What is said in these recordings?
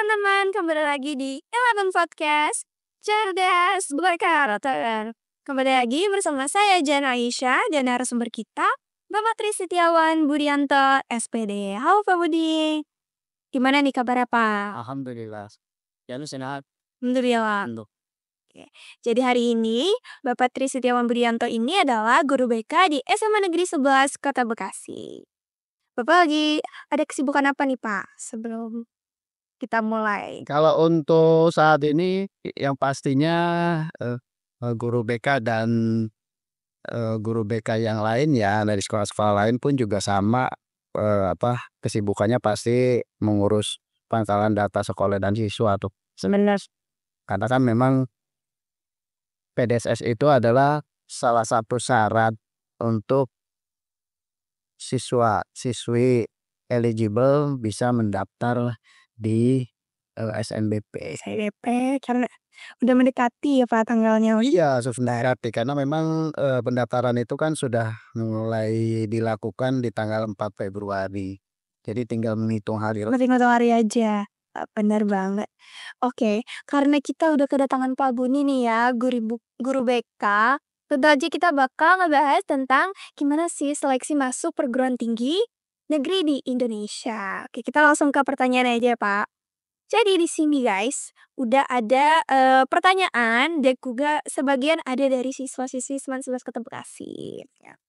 teman-teman, kembali lagi di Eleven Podcast Cerdas Berkarakter. Kembali lagi bersama saya Jana Aisyah dan narasumber kita Bapak Tri Setiawan Budianto SPD. Halo Pak Budi, gimana nih kabarnya Pak? Alhamdulillah. Ya lu sehat. Alhamdulillah. Alhamdulillah. Oke. Jadi hari ini Bapak Tri Setiawan Budianto ini adalah guru BK di SMA Negeri 11 Kota Bekasi. Bapak lagi ada kesibukan apa nih Pak sebelum kita mulai? Kalau untuk saat ini yang pastinya guru BK dan guru BK yang lain ya dari sekolah-sekolah lain pun juga sama kesibukannya pasti mengurus pangkalan data sekolah dan siswa tuh. Sebenarnya karena kan memang PDSS itu adalah salah satu syarat untuk siswa-siswi eligible bisa mendaftar di SNBP. SDP karena udah mendekati ya Pak tanggalnya. Iya, sudah karena memang pendaftaran itu kan sudah mulai dilakukan di tanggal 4 Februari. Jadi tinggal menghitung hari lagi. Penting untuk hari aja. Bener banget. Oke, karena kita udah kedatangan Pak Buni nih ya, guru BK. Tentu aja kita bakal ngebahas tentang gimana sih seleksi masuk perguruan tinggi negeri di Indonesia. Oke, kita langsung ke pertanyaan aja ya, Pak. Jadi di sini guys, udah ada pertanyaan dan juga sebagian ada dari siswa-siswi Seman 11 Kota Bekasi. Ya.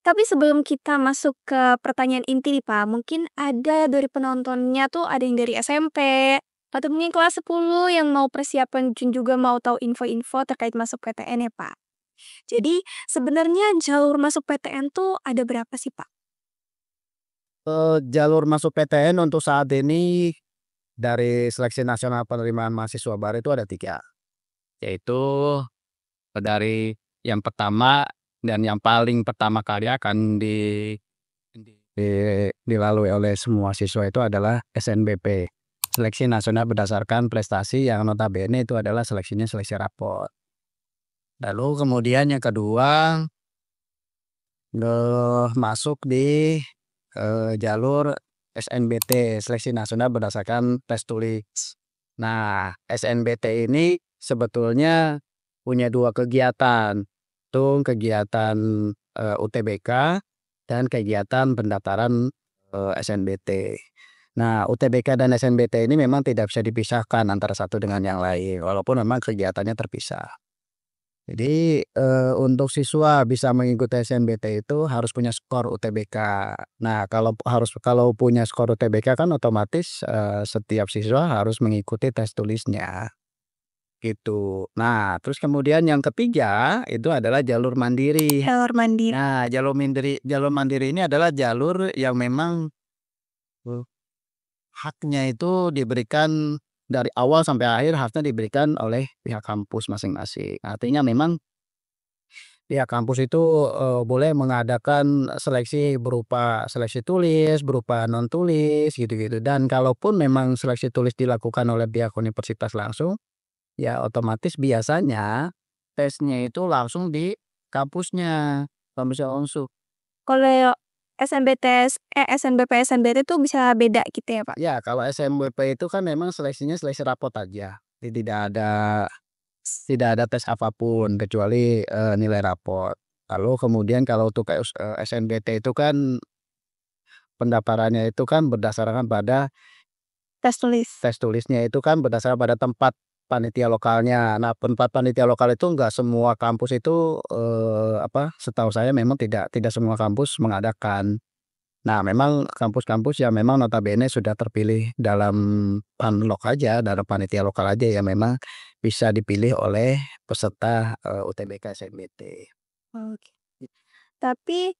Tapi sebelum kita masuk ke pertanyaan inti nih Pak, mungkin ada dari penontonnya tuh ada yang dari SMP atau mungkin kelas 10 yang mau persiapan dan juga mau tahu info-info terkait masuk PTN ya Pak. Jadi sebenarnya jalur masuk PTN tuh ada berapa sih Pak? Jalur masuk PTN untuk saat ini dari Seleksi Nasional Penerimaan Mahasiswa Baru itu ada 3, yaitu dari yang pertama dan yang paling pertama kali akan dilalui oleh semua siswa itu adalah SNBP, Seleksi Nasional Berdasarkan Prestasi, yang notabene itu adalah seleksinya seleksi rapor. Lalu kemudian yang kedua masuk di jalur SNBT, Seleksi Nasional Berdasarkan Tes Tulis. Nah, SNBT ini sebetulnya punya 2 kegiatan, itu kegiatan UTBK dan kegiatan pendaftaran SNBT. Nah, UTBK dan SNBT ini memang tidak bisa dipisahkan antara satu dengan yang lain, walaupun memang kegiatannya terpisah. Jadi untuk siswa bisa mengikuti SNBT itu harus punya skor UTBK. Nah, kalau punya skor UTBK kan otomatis setiap siswa harus mengikuti tes tulisnya, gitu. Nah, terus kemudian yang ketiga itu adalah jalur mandiri. Jalur mandiri. Nah, jalur mandiri ini adalah jalur yang memang haknya itu diberikan dari awal sampai akhir, haknya diberikan oleh pihak kampus masing-masing. Artinya memang pihak kampus itu boleh mengadakan seleksi berupa seleksi tulis, berupa non tulis, gitu-gitu. Dan kalaupun memang seleksi tulis dilakukan oleh pihak universitas langsung, ya otomatis biasanya tesnya itu langsung di kampusnya, kampusnya langsung. Kalau SNBP, SNBT tuh bisa beda gitu ya Pak? Ya, kalau SNBP itu kan memang seleksinya seleksi rapot aja. Jadi tidak ada tes apapun kecuali nilai rapot. Lalu kemudian kalau untuk SNBT itu kan pendaftarannya itu kan berdasarkan pada Tes tulis. tes tulisnya itu kan berdasarkan pada tempat panitia lokalnya. Nah, tempat panitia lokal itu enggak semua kampus itu setahu saya memang tidak semua kampus mengadakan. Nah, memang kampus-kampus yang memang notabene sudah terpilih dalam panlok aja, dalam panitia lokal aja yang memang bisa dipilih oleh peserta UTBK SNBT. Oke. Tapi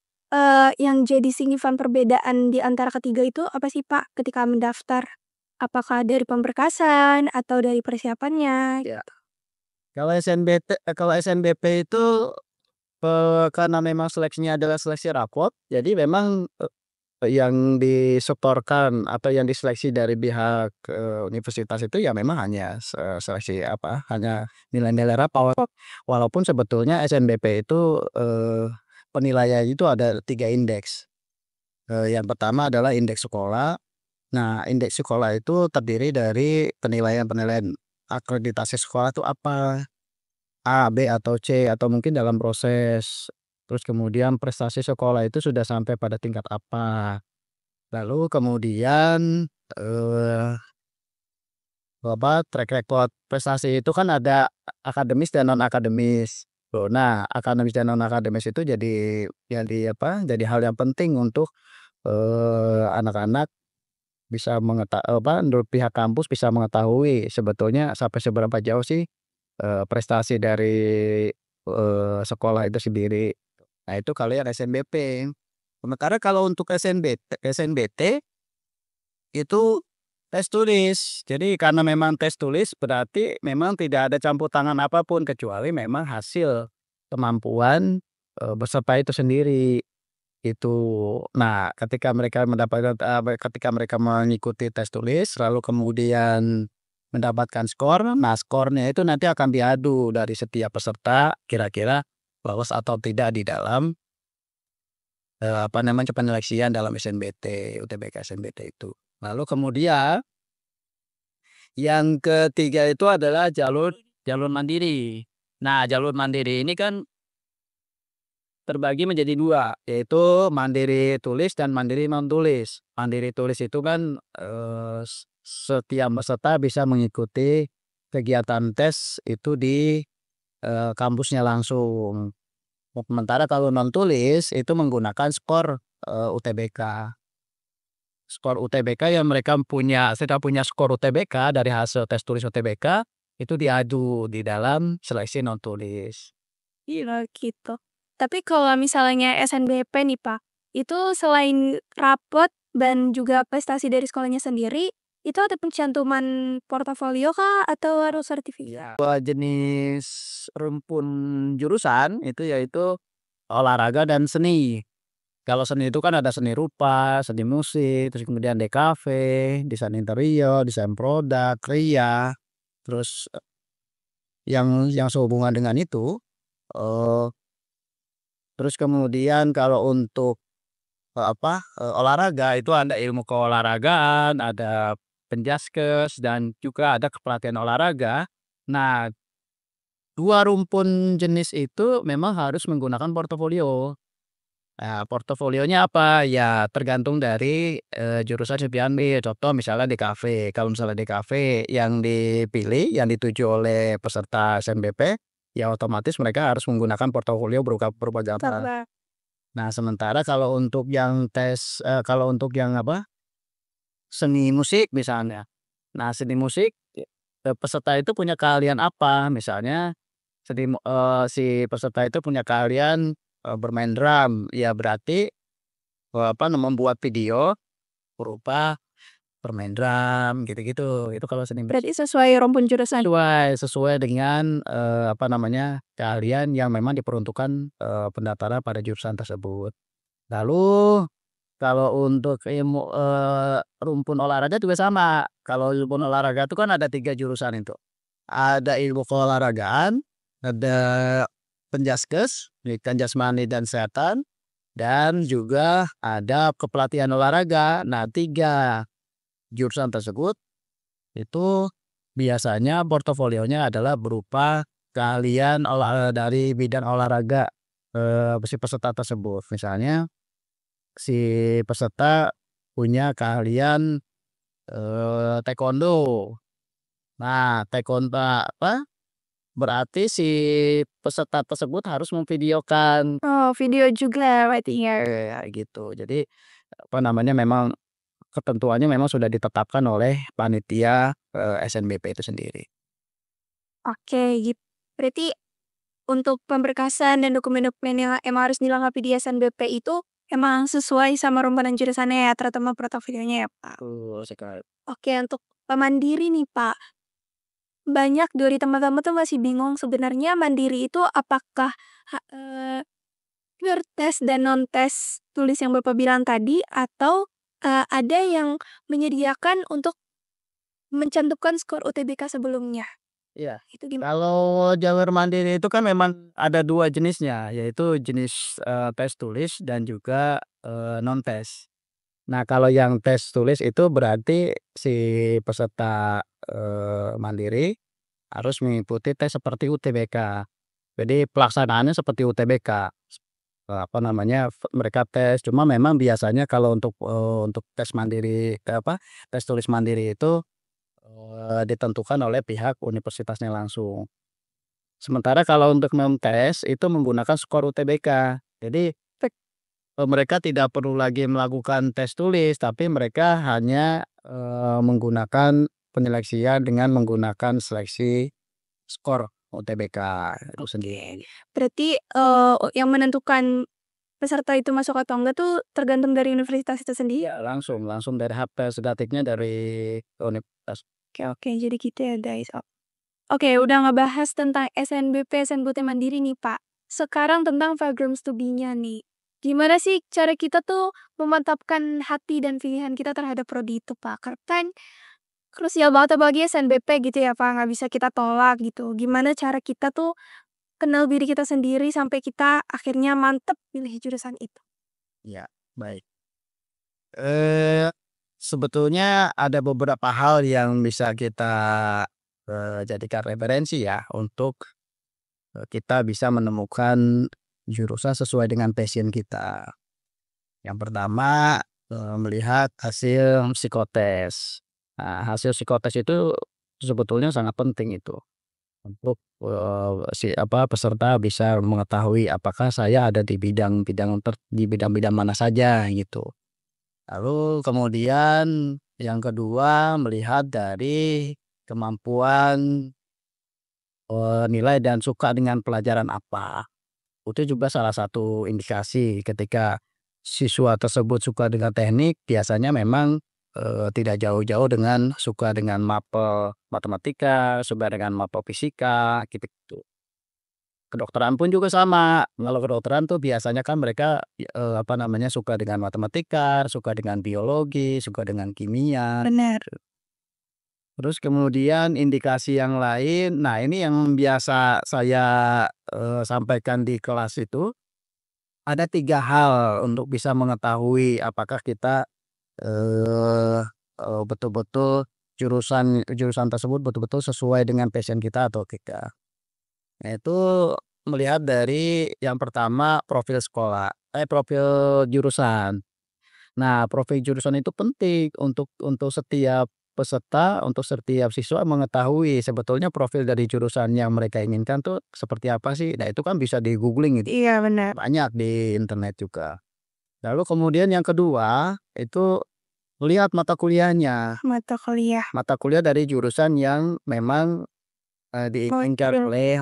yang jadi signifan perbedaan di antara ketiga itu apa sih Pak ketika mendaftar? Apakah dari pemberkasan atau dari persiapannya? Ya. Kalau SNBP itu karena memang seleksinya adalah seleksi rapot, jadi memang yang disetorkan atau yang diseleksi dari pihak universitas itu ya memang hanya seleksi hanya nilai-nilai rapot. Walaupun sebetulnya SNBP itu penilaian itu ada 3 indeks. Yang pertama adalah indeks sekolah. Nah, indeks sekolah itu terdiri dari penilaian-penilaian akreditasi sekolah itu apa, A, B, atau C, atau mungkin dalam proses. Terus kemudian prestasi sekolah itu sudah sampai pada tingkat apa. Lalu kemudian, track record prestasi itu kan ada akademis dan non akademis. Tuh, nah akademis dan non akademis itu jadi hal yang penting untuk, anak-anak bisa menurut pihak kampus bisa mengetahui sebetulnya sampai seberapa jauh sih, prestasi dari, sekolah itu sendiri. Nah itu kalau yang SNBP. Sementara kalau untuk SNBT itu tes tulis. Jadi karena memang tes tulis berarti memang tidak ada campur tangan apapun kecuali memang hasil kemampuan, peserta itu sendiri, itu. Nah ketika mereka mengikuti tes tulis lalu kemudian mendapatkan skor, nah skornya itu nanti akan diadu dari setiap peserta kira-kira lolos atau tidak di dalam, penyeleksian dalam SNBT, UTBK SNBT itu. Lalu kemudian yang ketiga itu adalah jalur jalur mandiri. Nah, jalur mandiri ini kan terbagi menjadi 2, yaitu mandiri tulis dan mandiri non tulis. Mandiri tulis itu kan, setiap peserta bisa mengikuti kegiatan tes itu di, kampusnya langsung. Sementara kalau non tulis itu menggunakan skor, UTBK. Skor UTBK yang mereka sudah punya skor UTBK dari hasil tes tulis UTBK, itu diadu di dalam seleksi non tulis. Iya gitu. Tapi kalau misalnya SNBP nih, Pak, itu selain rapot dan juga prestasi dari sekolahnya sendiri, itu ada pencantuman portofolio kah atau harus sertifikat? 2 jenis rumpun jurusan itu yaitu olahraga dan seni. Kalau seni itu kan ada seni rupa, seni musik, terus kemudian DKV, desain interior, desain produk, kria, terus, yang sehubungan dengan itu, eee, terus kemudian kalau untuk, olahraga itu ada ilmu keolahragaan, ada Penjaskes, dan juga ada kepelatihan olahraga. Nah, 2 rumpun jenis itu memang harus menggunakan portofolio. Nah, portofolionya apa? Ya tergantung dari, jurusan yang diambil. Contoh misalnya DKV, kalau misalnya DKV yang dipilih, yang dituju oleh peserta SNBP, ya otomatis mereka harus menggunakan portofolio berupa gambar. Gambar. Nah, sementara kalau untuk yang seni musik misalnya. Nah, seni musik, peserta itu punya keahlian apa, misalnya si peserta itu punya keahlian, bermain drum, ya berarti, membuat video berupa bermain drum gitu-gitu, itu kalau seni musik. Berarti sesuai rumpun jurusan? Sesuai dengan, keahlian yang memang diperuntukkan, pendaftaran pada jurusan tersebut. Lalu kalau untuk rumpun olahraga juga sama. Kalau rumpun olahraga itu kan ada 3 jurusan itu. Ada ilmu keolahragaan, ada Penjaskes, pendidikan jasmani dan kesehatan, dan juga ada kepelatihan olahraga. Nah, 3 jurusan tersebut itu biasanya portofolionya adalah berupa keahlian dari bidang olahraga, si peserta tersebut. Misalnya si peserta punya keahlian, taekwondo. Nah, berarti si peserta tersebut harus memvideokan, Oh, video juga berarti ya? gitu. Jadi, memang ketentuannya memang sudah ditetapkan oleh panitia, SNBP itu sendiri. Oke, berarti untuk pemberkasan dan dokumen-dokumen yang emang harus dilengkapi di SNBP itu emang sesuai sama rumpun jurusannya ya, terutama portofolionya ya, Pak? Betul sekali. Oke, untuk mandiri nih, Pak. Banyak dari teman-teman tuh masih bingung sebenarnya mandiri itu apakah pure tes dan non tes tulis yang Bapak bilang tadi atau, ada yang menyediakan untuk mencantumkan skor UTBK sebelumnya, Iya. itu gimana? Kalau jalur mandiri itu kan memang ada 2 jenisnya, yaitu jenis, tes tulis dan juga, non tes. Nah, kalau yang tes tulis itu berarti si peserta, mandiri harus mengikuti tes seperti UTBK. Jadi pelaksanaannya seperti UTBK, apa namanya, mereka tes, cuma memang biasanya kalau untuk tes mandiri, tes tulis mandiri itu, ditentukan oleh pihak universitasnya langsung. Sementara kalau untuk memtes itu menggunakan skor UTBK. Jadi, mereka tidak perlu lagi melakukan tes tulis, tapi mereka hanya, menggunakan penyeleksian dengan menggunakan seleksi skor UTBK itu Oke. sendiri. Berarti, yang menentukan peserta itu masuk atau enggak tuh tergantung dari universitas itu sendiri? Iya, langsung langsung dari HPS, datiknya dari universitas. Oke oke, jadi gitu ya, guys. Oke, udah ngebahas tentang SNBP, SNBT Mandiri nih, Pak. Sekarang tentang Vagrants to Be-nya nih. Gimana sih cara kita tuh memantapkan hati dan pilihan kita terhadap prodi itu, Pak? Karena kan krusial banget apalagi SNBP gitu ya, Pak, nggak bisa kita tolak gitu. Gimana cara kita tuh kenal diri kita sendiri sampai kita akhirnya mantep pilih jurusan itu? Ya, baik. Eee, Sebetulnya ada beberapa hal yang bisa kita, jadikan referensi ya untuk, kita bisa menemukan jurusan sesuai dengan passion kita. Yang pertama, melihat hasil psikotes. Nah, hasil psikotes itu sebetulnya sangat penting itu untuk, peserta bisa mengetahui apakah saya ada di bidang-bidang mana saja gitu. Lalu kemudian yang kedua melihat dari kemampuan, nilai dan suka dengan pelajaran apa. Itu juga salah satu indikasi ketika siswa tersebut suka dengan teknik, biasanya memang, tidak jauh-jauh dengan suka dengan mapel matematika, suka dengan mapel fisika, gitu-gitu. Kedokteran pun juga sama, kalau kedokteran tuh biasanya kan mereka, suka dengan matematika, suka dengan biologi, suka dengan kimia. Benar. Terus kemudian indikasi yang lain, nah ini yang biasa saya, sampaikan di kelas itu, ada 3 hal untuk bisa mengetahui apakah kita, eee eee, betul-betul jurusan jurusan tersebut betul-betul sesuai dengan passion kita atau tidak. Nah itu melihat dari yang pertama profil jurusan. Nah, profil jurusan itu penting untuk setiap peserta, untuk setiap siswa mengetahui sebetulnya profil dari jurusan yang mereka inginkan tuh seperti apa sih. Nah, itu kan bisa di-googling itu, Iya, benar. banyak di internet juga. Lalu kemudian yang kedua, itu lihat mata kuliahnya. Mata kuliah. Mata kuliah dari jurusan yang memang, Mau diinginkan diambil oleh,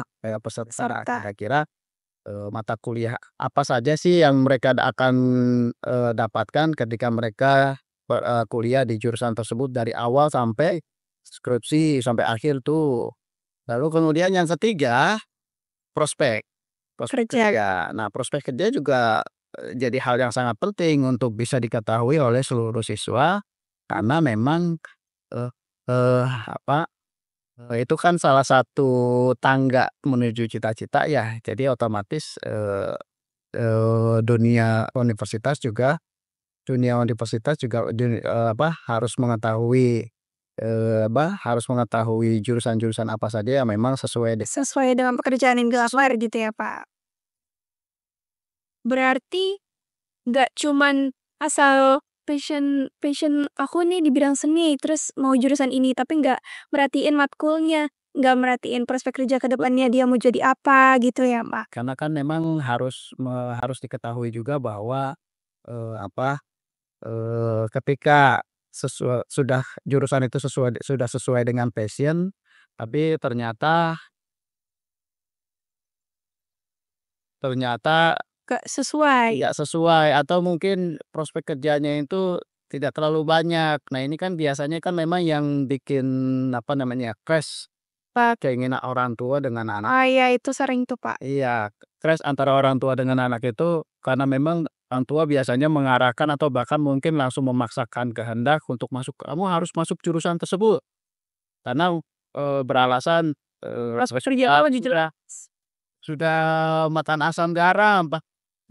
peserta. peserta. Kira-kira mata kuliah apa saja sih yang mereka akan, dapatkan ketika mereka kuliah di jurusan tersebut dari awal sampai skripsi, sampai akhir tuh. Lalu kemudian yang ketiga, prospek, prospek Kerja. kerja. Nah, prospek kerja juga, jadi hal yang sangat penting untuk bisa diketahui oleh seluruh siswa, karena memang, eee eee, apa itu kan salah satu tangga menuju cita-cita ya. Jadi otomatis, dunia universitas juga harus mengetahui jurusan-jurusan apa saja yang memang sesuai Sesuai dengan pekerjaan yang dilamar gitu ya, Pak. Berarti nggak cuman asal passion passion aku nih di bidang seni, terus mau jurusan ini, tapi nggak merhatiin matkulnya, nggak merhatiin prospek kerja ke depannya dia mau jadi apa gitu ya, Pak? karena kan memang harus diketahui juga bahwa, apa, ketika jurusan itu sudah sesuai dengan passion, tapi ternyata ternyata Nggak sesuai. tidak sesuai atau mungkin prospek kerjanya itu tidak terlalu banyak. Nah, ini kan biasanya kan memang yang bikin, clash Pak. keinginan orang tua dengan anak. Oh iya, itu sering tuh, Pak. Iya, clash antara orang tua dengan anak itu karena memang orang tua biasanya mengarahkan atau bahkan mungkin langsung memaksakan kehendak untuk masuk, "Kamu harus masuk jurusan tersebut." Karena, beralasan, Prospek kerja sudah kamu jelas. sudah makan asam garam,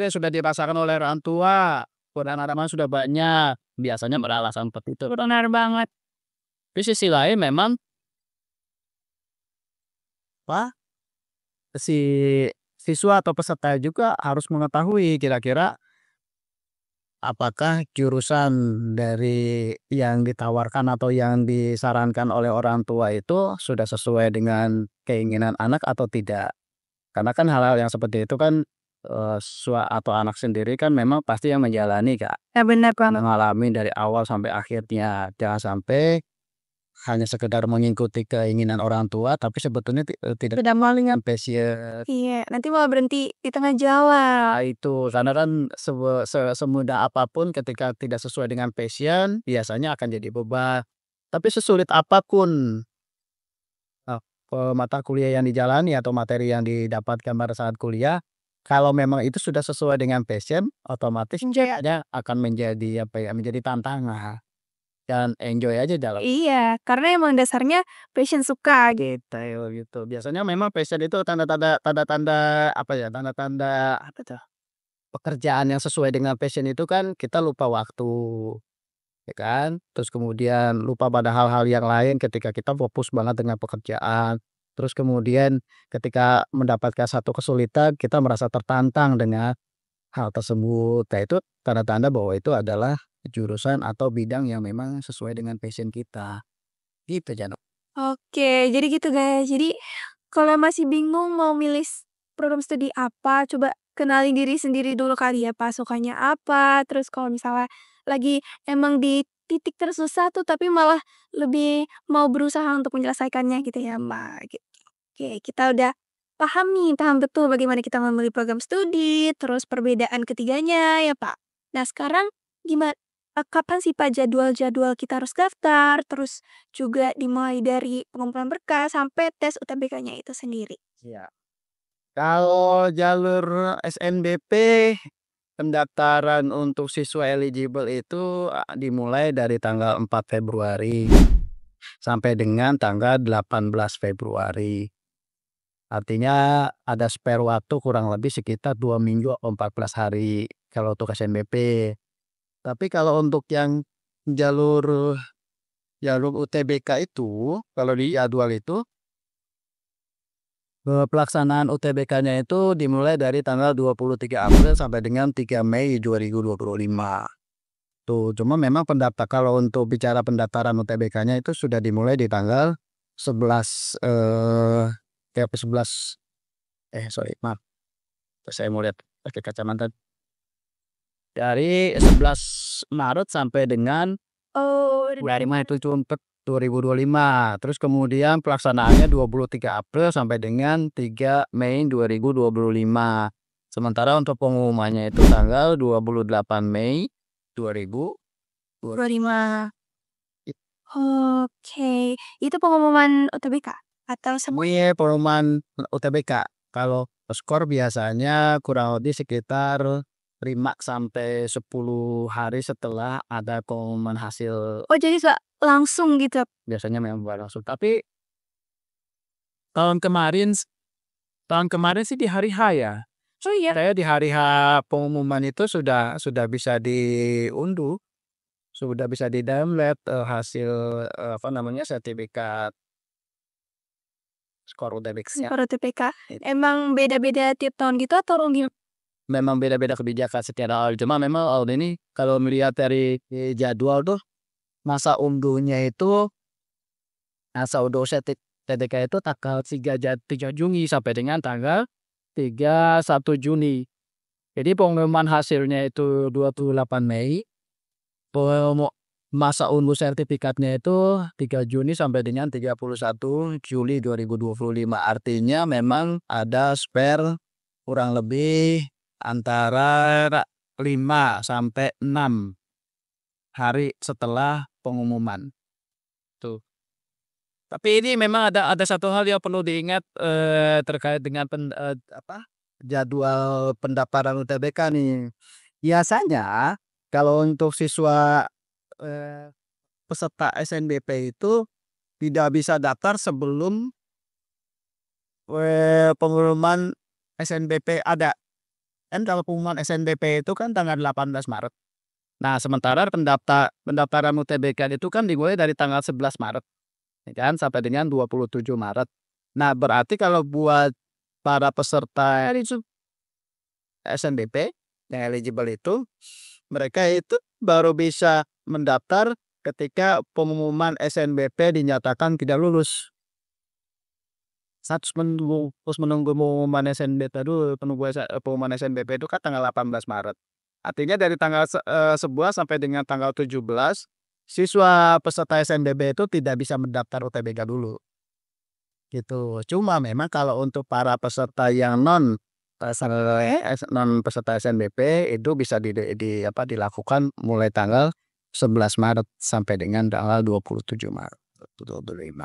sudah dirasakan oleh orang tua, pendanaan sudah banyak. biasanya beralasan seperti itu. Benar banget. Di sisi lain memang apa, si siswa atau peserta juga harus mengetahui kira-kira apakah jurusan dari yang ditawarkan atau yang disarankan oleh orang tua itu sudah sesuai dengan keinginan anak atau tidak. Karena kan hal-hal yang seperti itu kan, siswa atau anak sendiri kan memang pasti yang menjalani, Kak, Ya benar banget. mengalami dari awal sampai akhirnya. Jangan sampai hanya sekedar mengikuti keinginan orang tua, tapi sebetulnya tidak Sudah mau ingat. passion. Iya, nanti malah berhenti di tengah jalan. Nah itu, karena kan semudah apapun ketika tidak sesuai dengan passion, biasanya akan jadi beban. Tapi sesulit apapun, mata kuliah yang dijalani atau materi yang didapatkan pada saat kuliah, kalau memang itu sudah sesuai dengan passion, otomatis Enjoy. akan menjadi, apa ya, menjadi tantangan dan enjoy aja dalam Iya, karena emang dasarnya passion suka gitu. detail gitu. Biasanya memang passion itu tanda-tanda, apa ya, tanda-tanda apa tuh, pekerjaan yang sesuai dengan passion itu kan kita lupa waktu, ya kan. Terus kemudian lupa pada hal-hal yang lain ketika kita fokus banget dengan pekerjaan. Terus kemudian ketika mendapatkan satu kesulitan, kita merasa tertantang dengan hal tersebut. Nah itu tanda-tanda bahwa itu adalah jurusan atau bidang yang memang sesuai dengan passion kita, gitu Jano. Oke, jadi gitu guys. Jadi kalau masih bingung mau milih program studi apa, coba kenali diri sendiri dulu kali ya, Pak, sukanya apa. Terus kalau misalnya lagi emang di titik tersusah tuh tapi malah lebih mau berusaha untuk menyelesaikannya gitu ya, Mbak, gitu. Oke, kita udah paham nih, paham betul bagaimana kita memilih program studi, terus perbedaan ketiganya ya, Pak. Nah, sekarang gimana? Kapan sih, Pak, jadwal-jadwal kita harus daftar, terus juga dimulai dari pengumpulan berkas sampai tes UTBK-nya itu sendiri. Iya. Kalau jalur SNBP, pendaftaran untuk siswa eligible itu, dimulai dari tanggal 4 Februari sampai dengan tanggal 18 Februari. Artinya ada spare waktu kurang lebih sekitar 2 minggu atau 14 hari kalau untuk SNBP. Tapi kalau untuk yang jalur jalur UTBK itu, kalau di jadwal itu, pelaksanaan UTBK-nya itu dimulai dari tanggal 23 April sampai dengan 3 Mei 2025. Tuh, cuma memang kalau untuk bicara pendaftaran UTBK-nya itu sudah dimulai di tanggal 11, kayak 11, sorry maaf, saya mau lihat pakai kacamata. Dari 11 Maret sampai dengan Oh, udah 25 itu untuk 2025. Terus kemudian pelaksanaannya 23 April sampai dengan 3 Mei 2025. Sementara untuk pengumumannya itu tanggal 28 Mei 2025. 25. Oke, itu pengumuman UTBK atau Semuanya pengumuman UTBK. Kalau skor biasanya kurang lebih sekitar 5 sampai 10 hari setelah ada pengumuman hasil. oh jadi langsung gitu? Biasanya memang bukan langsung, tapi tahun kemarin tahun kemarin sih di hari H ya. Oh iya? Saya di hari H pengumuman itu sudah bisa diunduh, sudah bisa di-download, hasil, apa namanya, sertifikat skor UTBK-nya. Skor UTBK? Emang beda-beda tiap tahun gitu atau Memang beda-beda kebijakan setiap tahun, cuma memang tahun ini kalau melihat dari jadwal tuh, masa unduhnya itu masa unduh TDK itu tanggal 3 Juni sampai dengan tanggal 31 Juni. Jadi pengumuman hasilnya itu 28 Mei, masa unduh sertifikatnya itu 3 Juni sampai dengan 31 Juli 2025. Artinya memang ada spare kurang lebih antara 5 sampai 6 hari setelah pengumuman, tuh. Tapi ini memang ada satu hal yang perlu diingat, terkait dengan jadwal pendaftaran UTBK nih. Biasanya kalau untuk siswa, eee, peserta SNBP itu tidak bisa daftar sebelum, pengumuman SNBP ada. Kan kalau pengumuman SNBP itu kan tanggal 18 Maret. Nah, sementara pendaftaran UTBK itu kan dimulai dari tanggal 11 Maret, ya kan, sampai dengan 27 Maret. Nah, berarti kalau buat para peserta SNBP yang eligible itu, mereka itu baru bisa mendaftar ketika pengumuman SNBP dinyatakan tidak lulus. Terus menunggu pengumuman SNBP dulu, pengumuman SNBP itu kan tanggal 18 Maret. Artinya dari tanggal 11 sampai dengan tanggal 17, siswa peserta SNBP itu tidak bisa mendaftar UTBK dulu, gitu. Cuma memang kalau untuk para peserta yang non peserta SNBP itu bisa dilakukan mulai tanggal 11 Maret sampai dengan tanggal 27 Maret 2025.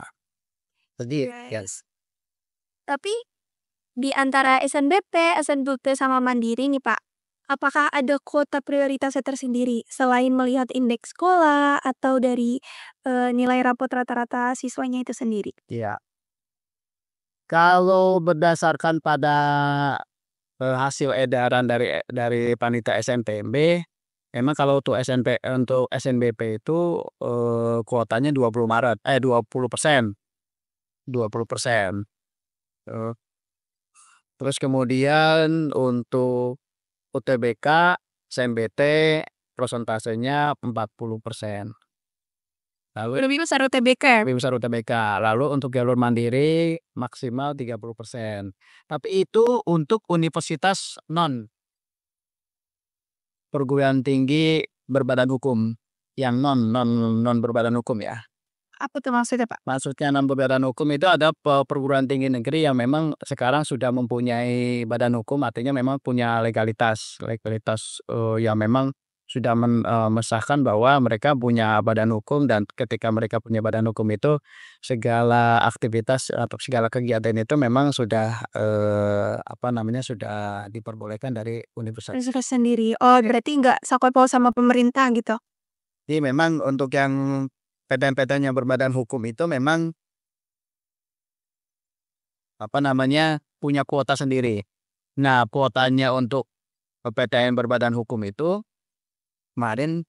Jadi Yes. Tapi di antara SNBP sama Mandiri nih Pak, apakah ada kuota prioritasnya tersendiri selain melihat indeks sekolah atau dari nilai rapot rata-rata siswanya itu sendiri? ya, kalau berdasarkan pada hasil edaran dari panitia SNPMB, memang kalau untuk SNBP itu, kuotanya 20%, 20%, eee, terus kemudian untuk UTBK, SNBT prosentasenya 40%. Lalu Lebih besar UTBK ya? lebih besar UTBK, lalu untuk jalur mandiri maksimal 30%. Tapi itu untuk universitas non perguruan tinggi berbadan hukum, yang non berbadan hukum ya. Apa tuh maksudnya Pak? Maksudnya non berbadan hukum itu ada perguruan tinggi negeri yang memang sekarang sudah mempunyai badan hukum, artinya memang punya legalitas, yang memang sudah mensahkan bahwa mereka punya badan hukum, dan ketika mereka punya badan hukum itu segala aktivitas atau segala kegiatan itu memang sudah, sudah diperbolehkan dari universitas. Universitas sendiri. Oh, berarti nggak sakopau sama pemerintah gitu? Jadi memang untuk yang PTN-PTN yang berbadan hukum itu memang, punya kuota sendiri. Nah, kuotanya untuk PTN berbadan hukum itu kemarin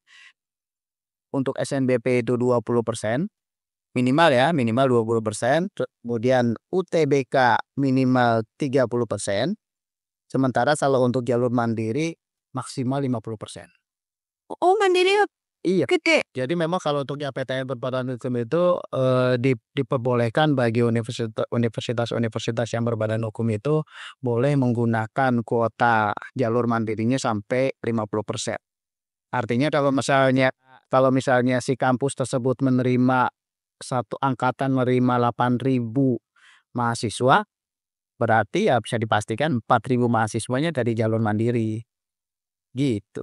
untuk SNBP itu 20%, minimal ya, minimal 20%, kemudian UTBK minimal 30%, sementara kalau untuk jalur mandiri maksimal 50%. Oh, Mandiri Iya. gede? Jadi memang kalau untuk yang PTN berbadan hukum itu, diperbolehkan bagi universitas-universitas yang berbadan hukum itu boleh menggunakan kuota jalur mandirinya sampai 50%. Artinya kalau misalnya si kampus tersebut menerima, satu angkatan menerima 8.000 mahasiswa, berarti ya bisa dipastikan 4.000 mahasiswanya dari jalur mandiri, gitu.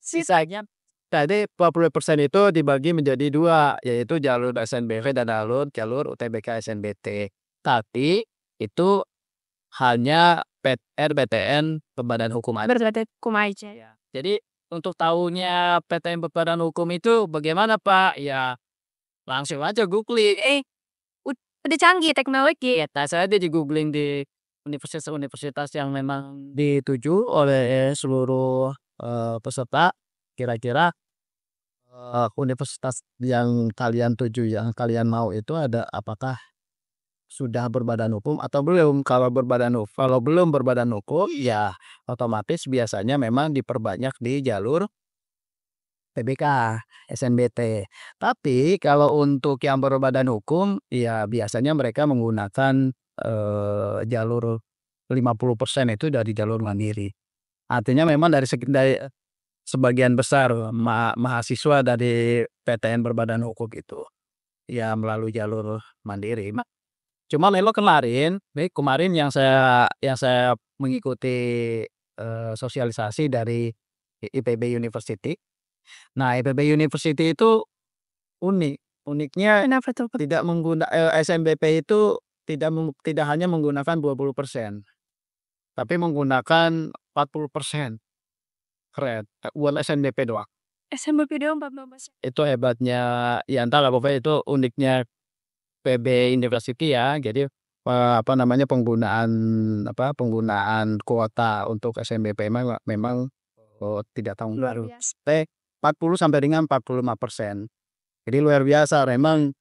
Sisanya tadi 40% itu dibagi menjadi 2, yaitu jalur SNBP dan jalur UTBK SNBT. Tapi itu hanya PTN berbadan hukum aja. Berbadan hukum aja. Ya. Jadi untuk tahunya PTN berbadan hukum itu bagaimana, Pak? Ya langsung aja googling. Udah canggih teknologi. Ya tes aja di-googling di universitas-universitas yang memang dituju oleh seluruh, peserta, kira-kira universitas yang kalian tuju, yang kalian mau itu apakah sudah berbadan hukum atau belum. Kalau belum berbadan hukum, ya otomatis biasanya memang diperbanyak di jalur PBK, SNBT. Tapi kalau untuk yang berbadan hukum, ya biasanya mereka menggunakan, jalur 50% itu dari jalur mandiri. Artinya memang dari sebagian besar mahasiswa dari PTN berbadan hukum itu, ya melalui jalur mandiri. Cuma memang kemarin yang saya mengikuti, sosialisasi dari IPB University. Nah, IPB University itu unik, uniknya Kenapa tuh? SNBP itu tidak hanya menggunakan 20%, tapi menggunakan 40%. Keren, buat SNBP doang. SMB video 14. Itu hebatnya, ya entahlah pokoknya itu uniknya PB University ya. Jadi, penggunaan kuota untuk SNBP memang tidak tahun Luar baru. biasa. 40 sampai dengan 45%. Jadi luar biasa memang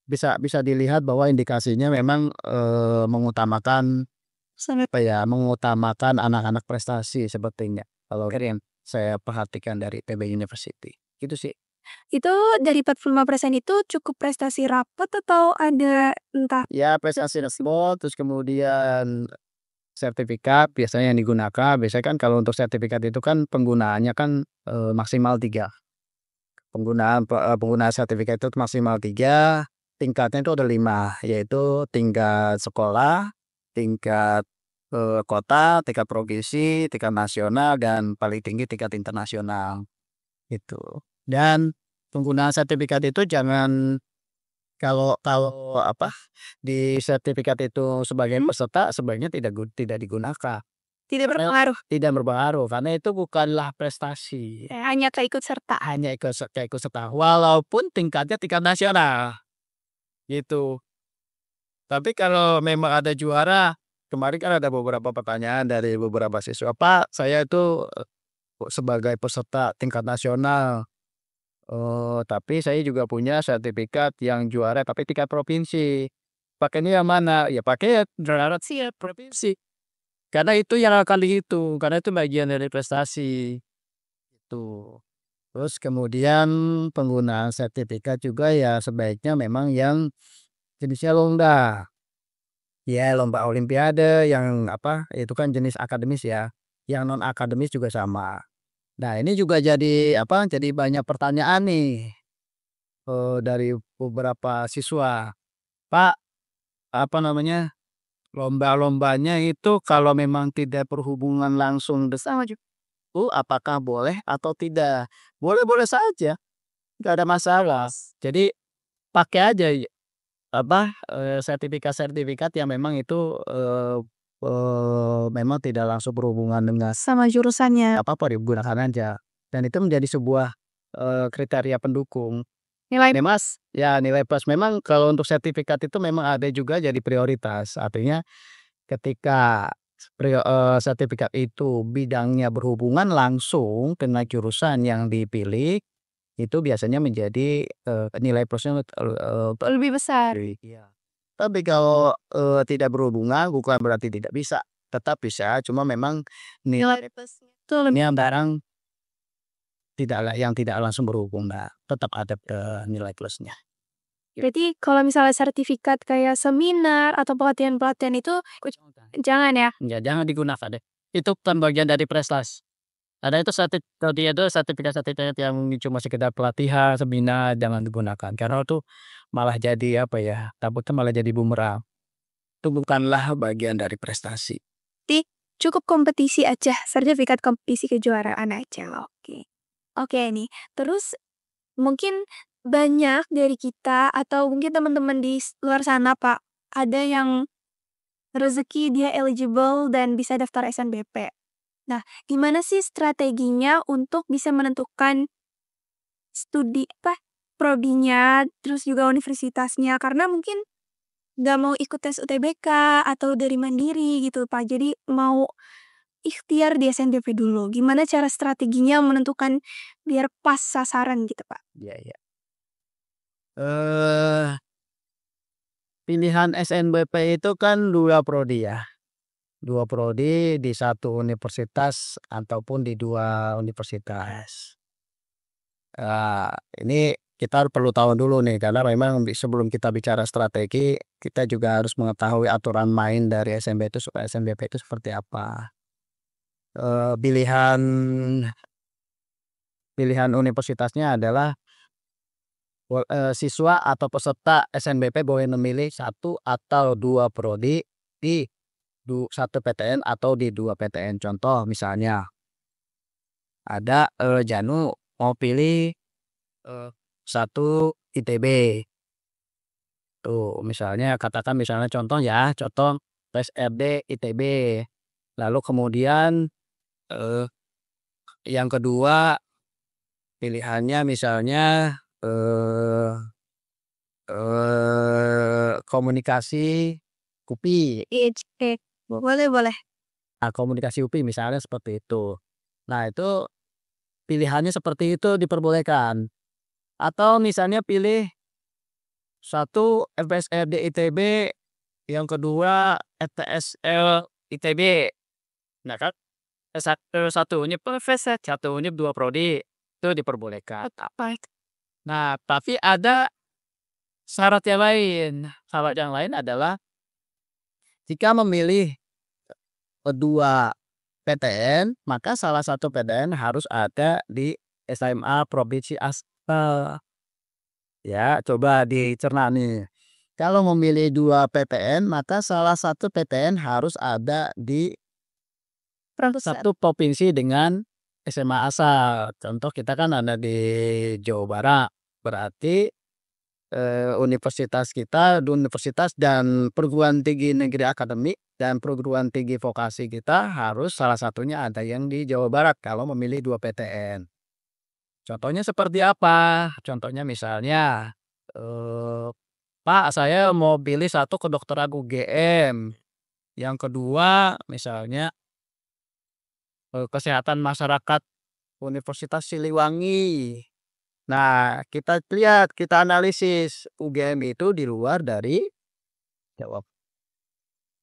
bisa bisa dilihat bahwa indikasinya memang, mengutamakan Sangat apa ya, mengutamakan anak-anak prestasi sepertinya kalau yang saya perhatikan dari PB University, gitu sih. itu dari 45% itu cukup prestasi rapot atau ada entah Ya prestasi raport, terus kemudian sertifikat biasanya yang digunakan, biasanya kan kalau untuk sertifikat itu kan penggunaannya kan, maksimal 3. Penggunaan sertifikat itu maksimal 3, tingkatnya itu ada 5, yaitu tingkat sekolah, tingkat, kota, tingkat provinsi, tingkat nasional, dan paling tinggi tingkat internasional, gitu. Dan penggunaan sertifikat itu jangan kalau kalau apa, di sertifikat itu sebagai peserta sebaiknya tidak digunakan. tidak Karena berpengaruh, tidak berpengaruh, karena itu bukanlah prestasi. hanya keikut serta. Hanya ikut serta, walaupun tingkatnya tingkat nasional, gitu. Tapi kalau memang ada juara, kemarin kan ada beberapa pertanyaan dari beberapa siswa, "Pak, saya itu, sebagai peserta tingkat nasional, tapi saya juga punya sertifikat yang juara tapi tingkat provinsi. Pakainya yang mana?" Ya pakai ya juara tingkat provinsi, karena itu yang akan dihitung, karena itu bagian dari prestasi, gitu. Terus kemudian penggunaan sertifikat juga ya sebaiknya memang yang jenisnya lomba. Ya lomba olimpiade yang apa, itu kan jenis akademis ya, yang non akademis juga sama. Nah ini juga jadi apa, jadi banyak pertanyaan nih, dari beberapa siswa, "Pak, apa namanya, lomba-lombanya itu kalau memang tidak berhubungan langsung sama apakah boleh atau tidak?" Boleh-boleh saja, nggak ada masalah. Jadi pakai aja apa, sertifikat-sertifikat yang memang itu, memang tidak langsung berhubungan dengan Sama jurusannya. apa-apa digunakan aja, dan itu menjadi sebuah, kriteria pendukung. Nilai Mas ya nilai plus memang kalau untuk sertifikat itu memang ada juga jadi prioritas, artinya ketika sertifikat itu bidangnya berhubungan langsung dengan jurusan yang dipilih, itu biasanya menjadi, nilai plusnya, lebih besar. iya. Tapi kalau, tidak berhubungan bukan berarti tidak bisa, tetap bisa, cuma memang Nilai nilai plusnya itu lebih. ini yang barang yang tidak langsung berhubungan, tetap ada, nilai plusnya. Berarti kalau misalnya sertifikat kayak seminar atau pelatihan-pelatihan itu jangan ya? Ya jangan digunakan deh, itu bukan bagian dari prestasi. Ada itu dia itu sertifikat-sertifikat yang cuma sekedar pelatihan, seminar, jangan digunakan, karena itu malah jadi apa ya, takutnya malah jadi bumerang. Itu bukanlah bagian dari prestasi. Berarti cukup kompetisi aja, sertifikat kompetisi kejuaraan aja, oke. Oke nih, terus mungkin banyak dari kita atau mungkin teman-teman di luar sana, Pak, ada yang rezeki dia eligible dan bisa daftar SNBP. Nah, gimana sih strateginya untuk bisa menentukan studi prodinya, terus juga universitasnya? Karena mungkin nggak mau ikut tes UTBK atau dari mandiri gitu, Pak. Jadi mau ikhtiar di SNBP dulu. Gimana cara strateginya menentukan biar pas sasaran gitu, Pak? Iya iya. Eee, Pilihan SNBP itu kan 2 prodi ya, 2 prodi di satu universitas ataupun di 2 universitas. Ini kita perlu tahu dulu nih karena memang sebelum kita bicara strategi, kita juga harus mengetahui aturan main dari SNBP itu seperti apa. Pilihan pilihan universitasnya adalah siswa atau peserta SNBP boleh memilih satu atau 2 prodi di 1 PTN atau di 2 PTN. Contoh misalnya ada, Janu mau pilih, 1 ITB, tuh misalnya katakan misalnya contoh ya, contoh tes RD ITB. Lalu kemudian, eee, yang kedua pilihannya misalnya, eee komunikasi UPI. IHK. Boleh boleh. Komunikasi UPI misalnya seperti itu. Nah itu pilihannya seperti itu diperbolehkan. Atau misalnya pilih satu FSRD ITB, yang kedua FTSL ITB. Nah kan satu univ FSR, satu univ 2 prodi, itu diperbolehkan. Nah, tapi ada syarat yang lain. Syarat yang lain adalah jika memilih 2 PTN, maka salah satu PTN harus ada di SMA provinsi asal. Ya, coba dicerna nih. Kalau memilih 2 PTN, maka salah satu PTN harus ada di Pusat. satu provinsi dengan SMA asal. Contoh kita kan ada di Jawa Barat, berarti universitas kita, universitas dan perguruan tinggi negeri akademik dan perguruan tinggi vokasi kita harus salah satunya ada yang di Jawa Barat kalau memilih 2 PTN. Contohnya seperti apa? Contohnya misalnya, eee, "Pak, saya mau pilih satu kedokteran UGM, yang kedua misalnya, kesehatan masyarakat Universitas Siliwangi." Nah, kita lihat, kita analisis UGM itu di luar dari Jawa.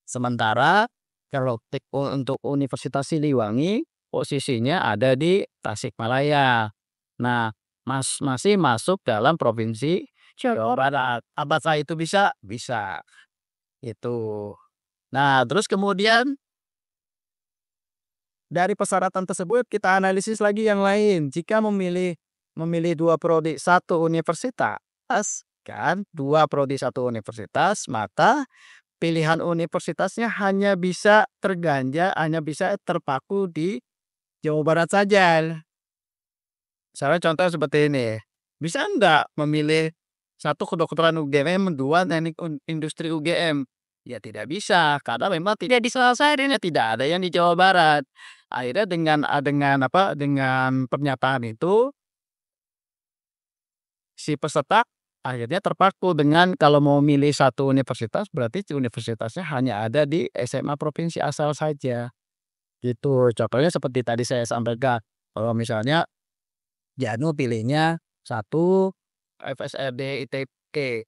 Sementara kalau untuk Universitas Siliwangi posisinya ada di Tasikmalaya. Nah, masih masuk dalam provinsi Jawa Barat. Apakah itu bisa? Bisa, itu. Nah, terus kemudian dari persyaratan tersebut kita analisis lagi yang lain. Jika memilih memilih 2 prodi, satu universitas, kan, 2 prodi, satu universitas, maka pilihan universitasnya hanya bisa hanya bisa terpaku di Jawa Barat saja. Misalnya contoh seperti ini, bisa enggak memilih satu kedokteran UGM, 2 teknik industri UGM? Ya tidak bisa, karena memang tidak diselesaikan, tidak ada yang di Jawa Barat. Akhirnya dengan pernyataan itu, si peserta akhirnya terpaku dengan kalau mau milih satu universitas, berarti universitasnya hanya ada di SMA provinsi asal saja, gitu. Contohnya seperti tadi saya sampaikan, kalau misalnya Janu pilihnya satu FSRD ITB,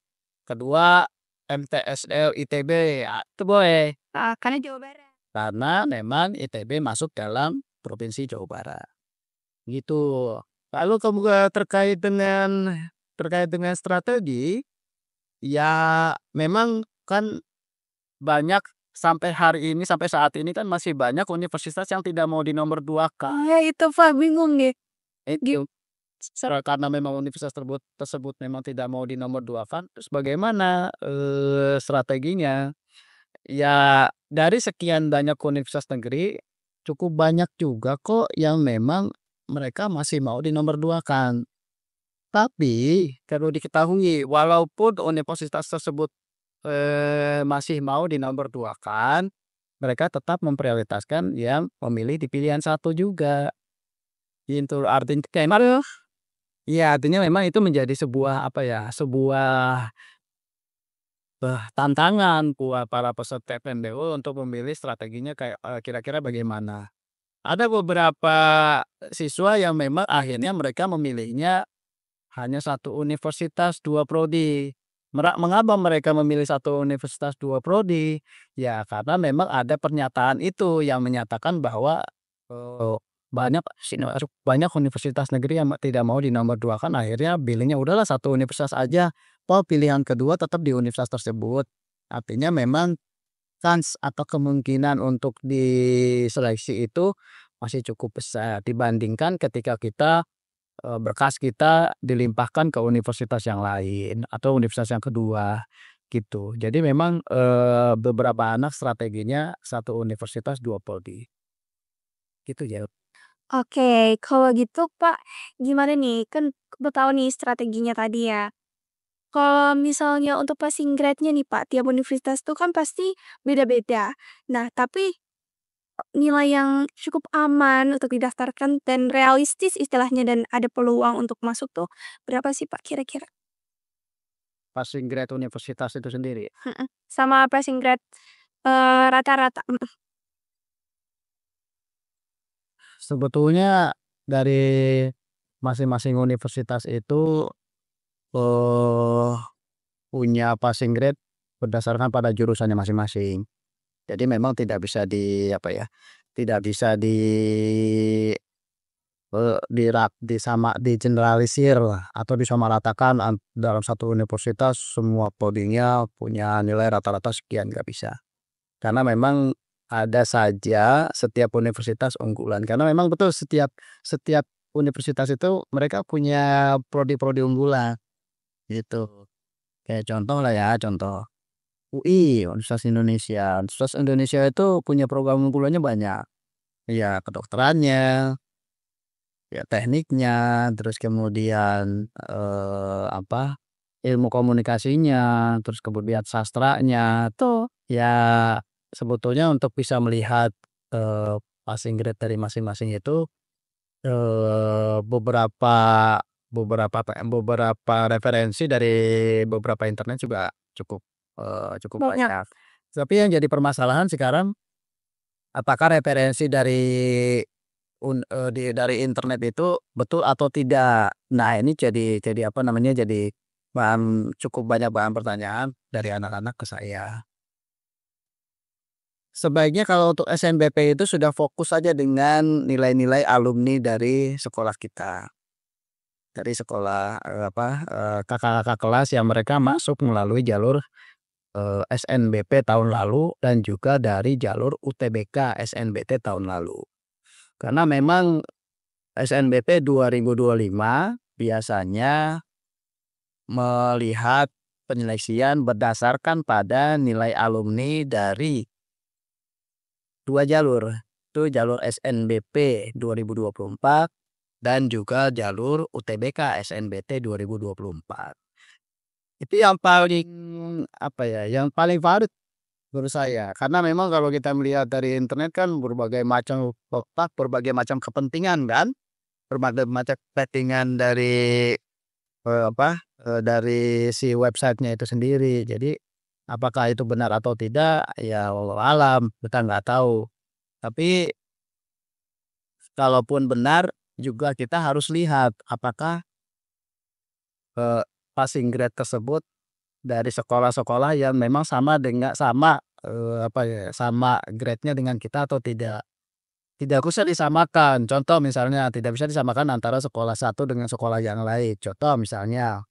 kedua MTSL ITB, itu boleh. Karena Jawa Barat. Karena memang ITB masuk dalam provinsi Jawa Barat, gitu. Lalu terkait dengan strategi, ya memang kan banyak sampai hari ini, sampai saat ini kan masih banyak universitas yang tidak mau dinomor dinomorduakan. Ya itu Pak, bingung deh. Itu. Karena memang universitas tersebut memang tidak mau dinomorduakan, terus bagaimana, strateginya? Ya dari sekian banyak universitas negeri, cukup banyak juga kok yang memang mereka masih mau dinomorduakan. Tapi perlu diketahui walaupun universitas tersebut, masih mau dinomorduakan, mereka tetap memprioritaskan yang memilih di pilihan satu juga, gitu. Artinya kayak iya, artinya memang itu menjadi sebuah, apa ya, sebuah, tantangan buat para peserta PNBU untuk memilih strateginya kayak, kira-kira bagaimana. Ada beberapa siswa yang memang akhirnya mereka memilihnya hanya satu universitas, 2 prodi. Mengapa mereka memilih satu universitas, 2 prodi? Ya karena memang ada pernyataan itu yang menyatakan bahwa, eee, banyak universitas negeri yang tidak mau dinomorduakan, akhirnya pilihnya udahlah satu universitas aja, toh pilihan kedua tetap di universitas tersebut. Artinya memang kans atau kemungkinan untuk diseleksi itu masih cukup besar dibandingkan ketika berkas kita dilimpahkan ke universitas yang lain atau universitas yang kedua, gitu. Jadi memang, beberapa anak strateginya satu universitas 2 prodi, gitu ya. Oke, kalau gitu Pak, gimana nih? Kan udah tahu nih strateginya tadi ya. Kalau misalnya untuk passing grade-nya nih Pak, tiap universitas tuh kan pasti beda-beda. Nah, tapi nilai yang cukup aman untuk didaftarkan dan realistis istilahnya dan ada peluang untuk masuk tuh berapa sih Pak kira-kira? Passing grade universitas itu sendiri. Mhm, sama passing grade, rata-rata? Mhm. Sebetulnya dari masing-masing universitas itu, eee, punya passing grade berdasarkan pada jurusannya masing-masing. Jadi memang tidak bisa tidak bisa digeneralisir lah atau disamaratakan dalam satu universitas semua prodinya punya nilai rata-rata sekian, nggak bisa. Karena memang ada saja setiap universitas unggulan, karena memang betul setiap setiap universitas itu mereka punya prodi-prodi unggulan, gitu. Kayak contoh lah ya, contoh UI, Universitas Indonesia. Universitas Indonesia itu punya program unggulannya banyak, ya kedokterannya, ya tekniknya, terus kemudian, ilmu komunikasinya, terus kemudian sastranya. Tuh. Ya sebetulnya untuk bisa melihat, passing grade dari masing-masing itu, beberapa beberapa referensi dari beberapa internet juga cukup Banyak. banyak. Tapi yang jadi permasalahan sekarang, apakah referensi dari internet itu betul atau tidak? Nah ini jadi apa namanya, jadi cukup banyak bahan pertanyaan dari anak-anak ke saya. Sebaiknya kalau untuk SNBP itu sudah fokus saja dengan nilai-nilai alumni dari sekolah kita. Dari sekolah, kakak-kakak kelas yang mereka masuk melalui jalur, SNBP tahun lalu dan juga dari jalur UTBK SNBT tahun lalu. Karena memang SNBP 2025 biasanya melihat penyeleksian berdasarkan pada nilai alumni dari 2 jalur, itu jalur SNBP 2024 dan juga jalur UTBK SNBT 2024. Itu yang paling, yang paling valid menurut saya. Karena memang kalau kita melihat dari internet kan berbagai macam kotak, berbagai macam kepentingan kan, berbagai macam kepentingan dari si websitenya itu sendiri. Jadi apakah itu benar atau tidak, ya wallahu alam, kita nggak tahu. Tapi kalaupun benar juga kita harus lihat apakah, eee, passing grade tersebut dari sekolah-sekolah yang memang sama grade-nya dengan kita atau tidak. Tidak bisa disamakan, contoh misalnya tidak bisa disamakan antara sekolah satu dengan sekolah yang lain. Contoh misalnya,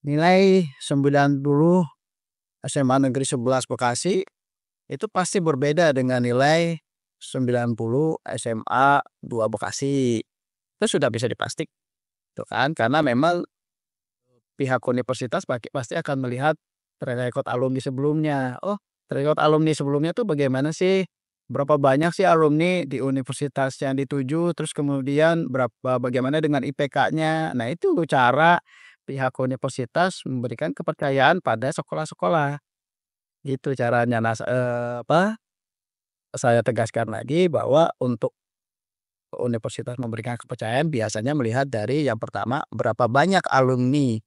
nilai 90 SMA Negeri 11 Bekasi itu pasti berbeda dengan nilai 90 SMA 2 Bekasi. Itu sudah bisa dipastikan, gitu kan, karena memang pihak universitas pasti akan melihat track record alumni sebelumnya. Oh, track record alumni sebelumnya tuh bagaimana sih? Berapa banyak sih alumni di universitas yang dituju, terus kemudian bagaimana dengan IPK-nya. Nah, itu cara pihak universitas memberikan kepercayaan pada sekolah-sekolah, gitu caranya. Nah, saya tegaskan lagi bahwa untuk universitas memberikan kepercayaan biasanya melihat dari yang pertama, berapa banyak alumni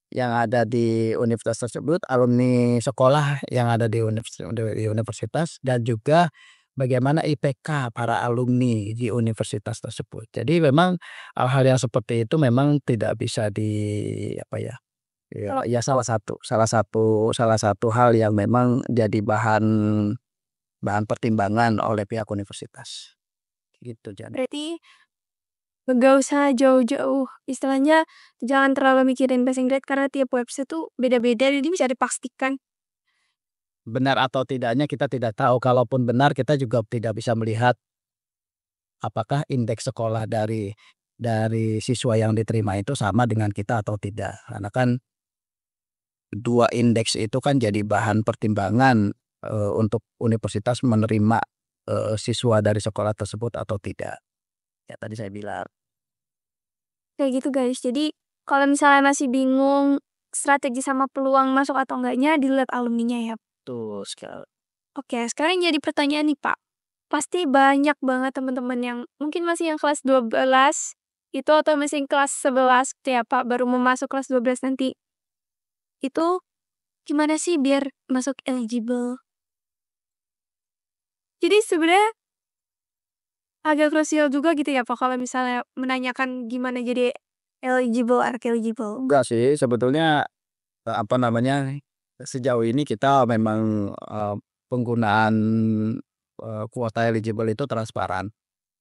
yang ada di universitas tersebut, alumni sekolah yang ada di universitas dan juga bagaimana IPK para alumni di universitas tersebut. Jadi memang hal-hal yang seperti itu memang tidak bisa Kalau salah satu hal yang memang jadi bahan bahan pertimbangan oleh pihak universitas, gitu Jan. berarti nggak usah jauh-jauh, istilahnya jangan terlalu mikirin passing grade karena tiap website tuh beda-beda jadi bisa dipastikan. Benar atau tidaknya kita tidak tahu, kalaupun benar kita juga tidak bisa melihat apakah indeks sekolah dari siswa yang diterima itu sama dengan kita atau tidak. Karena kan 2 indeks itu kan jadi bahan pertimbangan, untuk universitas menerima, siswa dari sekolah tersebut atau tidak. Ya tadi saya bilang. Kayak gitu guys, jadi kalau misalnya masih bingung strategi sama peluang masuk atau enggaknya dilihat alumninya ya. Betul sekali. Oke, sekarang jadi pertanyaan nih Pak. Pasti banyak banget teman-teman yang mungkin masih yang kelas 12 itu atau masih kelas 11 gitu ya Pak, baru mau masuk kelas 12 nanti. Itu gimana sih biar masuk eligible? Jadi sebenarnya Agak krusial juga gitu ya Pak, kalau misalnya menanyakan gimana jadi eligible, eligible. Enggak sih sebetulnya, apa namanya, sejauh ini kita memang, penggunaan, kuota eligible itu transparan.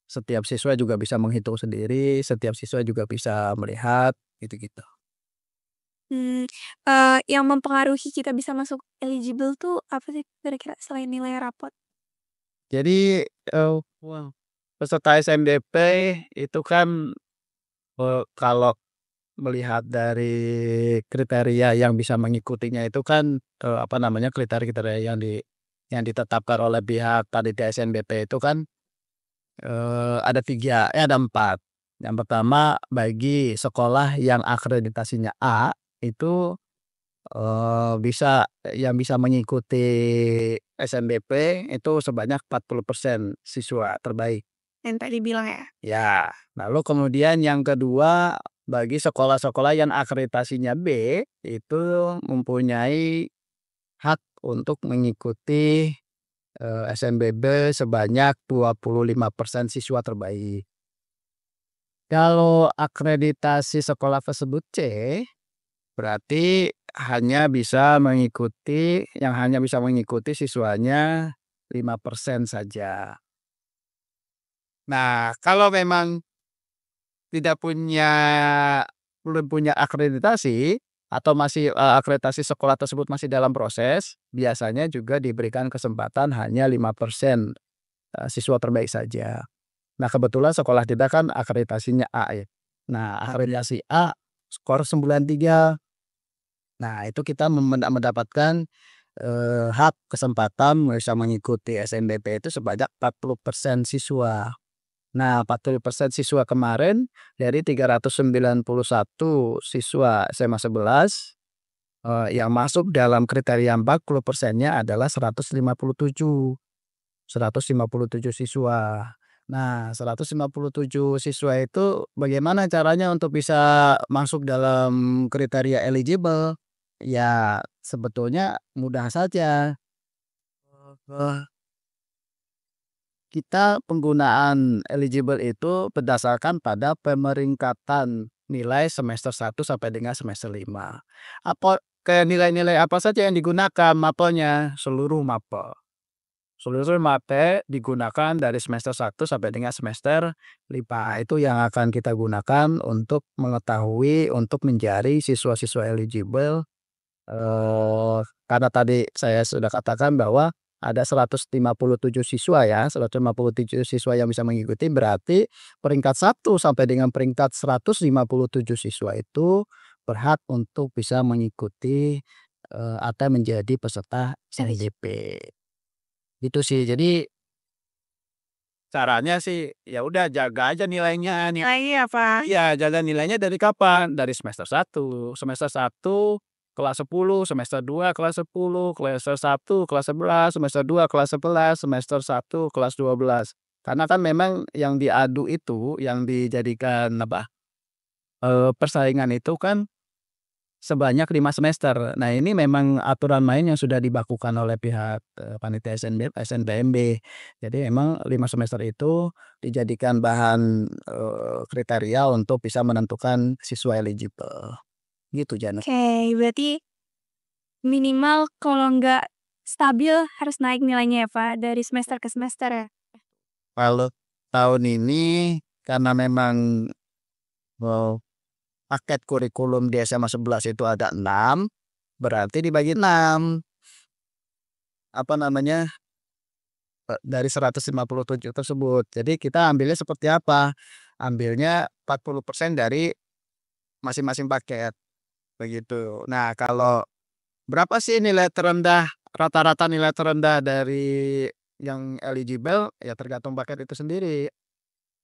Setiap siswa juga bisa menghitung sendiri, setiap siswa juga bisa melihat, gitu-gitu. Mmm, yang mempengaruhi kita bisa masuk eligible tuh apa sih kira-kira selain nilai rapot? Jadi, wow, peserta SNBP itu kan, kalau melihat dari kriteria yang bisa mengikutinya itu kan, apa namanya, kriteria-kriteria yang ditetapkan oleh pihak panitia SNBP itu kan, ada 3 ada 4. Yang pertama bagi sekolah yang akreditasinya A, itu, yang bisa mengikuti SNBP itu sebanyak 40% siswa terbaik. Yang tadi bilang ya? Ya, lalu kemudian yang kedua, bagi sekolah-sekolah yang akreditasinya B, itu mempunyai hak untuk mengikuti, SNBP sebanyak 25% siswa terbaik. Kalau akreditasi sekolah tersebut C, berarti hanya bisa mengikuti siswanya 5% saja. Nah, kalau memang tidak punya belum punya akreditasi atau masih, akreditasi sekolah tersebut masih dalam proses, biasanya juga diberikan kesempatan hanya 5%, siswa terbaik saja. Nah, kebetulan sekolah kita kan akreditasinya A ya. Nah, akreditasi A skor 93. Nah, itu kita mendapatkan, hak kesempatan bisa mengikuti SNBP itu sebanyak 40% siswa. Nah, 40% siswa kemarin dari 391 siswa SMA 11, yang masuk dalam kriteria 40%-nya adalah 157 siswa. Nah, 157 siswa itu bagaimana caranya untuk bisa masuk dalam kriteria eligible? Ya, sebetulnya mudah saja. Eee Kita penggunaan eligible itu berdasarkan pada pemeringkatan nilai semester 1 sampai dengan semester 5. Nilai-nilai apa saja yang digunakan mapelnya? Seluruh mapel. Seluruh mate digunakan dari semester 1 sampai dengan semester 5. Itu yang akan kita gunakan untuk mengetahui, untuk menjadi siswa-siswa eligible. Karena tadi saya sudah katakan bahwa ada 157 siswa ya, 157 siswa yang bisa mengikuti, berarti peringkat 1 sampai dengan peringkat 157 siswa itu berhak untuk bisa mengikuti, atau menjadi peserta LDP. Gitu sih. Jadi caranya sih ya udah jaga aja nilainya Nilainya ya Pak? iya, jaga nilainya dari kapan? Dari semester 1 kelas 10, semester 2 kelas 10, semester 1 kelas 11, semester 2 kelas 11, semester 1 kelas 12. Karena kan memang yang diadu itu, yang dijadikan apa, persaingan itu kan sebanyak 5 semester. Nah, ini memang aturan main yang sudah dibakukan oleh pihak, panitia SNBMB. Jadi memang 5 semester itu dijadikan bahan, kriteria untuk bisa menentukan siswa eligible, gitu Janur. Oke, berarti minimal kalau nggak stabil harus naik nilainya ya Pak, dari semester ke semester ya? Kalau tahun ini karena memang, eee, paket kurikulum di SMA 11 itu ada 6, berarti dibagi 6, apa namanya, dari 157 tersebut. Jadi kita ambilnya seperti apa, ambilnya 40% dari masing-masing paket, begitu. Nah, kalau berapa sih nilai terendah, rata-rata nilai terendah dari yang eligible, ya tergantung paket itu sendiri.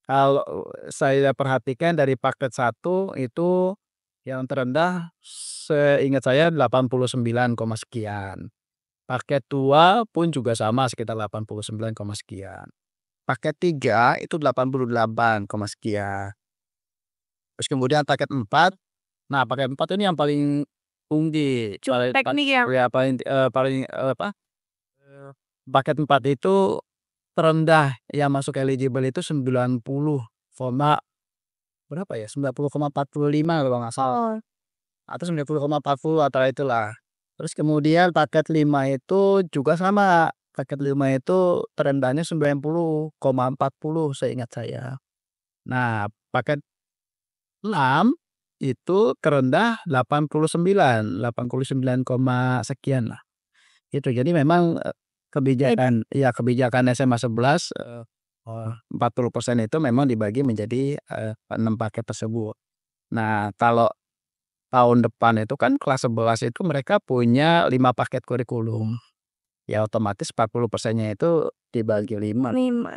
Kalau saya perhatikan dari paket 1 itu yang terendah seingat saya 89 koma sekian. Paket 2 pun juga sama sekitar 89 koma sekian. Paket 3 itu 88 koma sekian. Terus kemudian paket 4, nah paket 4 ini yang paling tinggi, Cukup teknik ya? ya paling, paling, apa, eee, paket 4 itu terendah yang masuk eligible itu 90, berapa ya, 90,45 kalau nggak salah, Oh, atau 90,40 antara itulah. Terus kemudian paket 5 itu juga sama, paket 5 itu terendahnya 90,40 seingat saya. Nah, paket 6 itu terendah 89 koma sekian lah, gitu. Jadi memang, beda. kebijakan SMA 11, 40% itu memang dibagi menjadi, 6 paket tersebut. Nah, kalau tahun depan itu kan kelas 11 itu mereka punya 5 paket kurikulum, ya otomatis 40%-nya itu dibagi 5 5.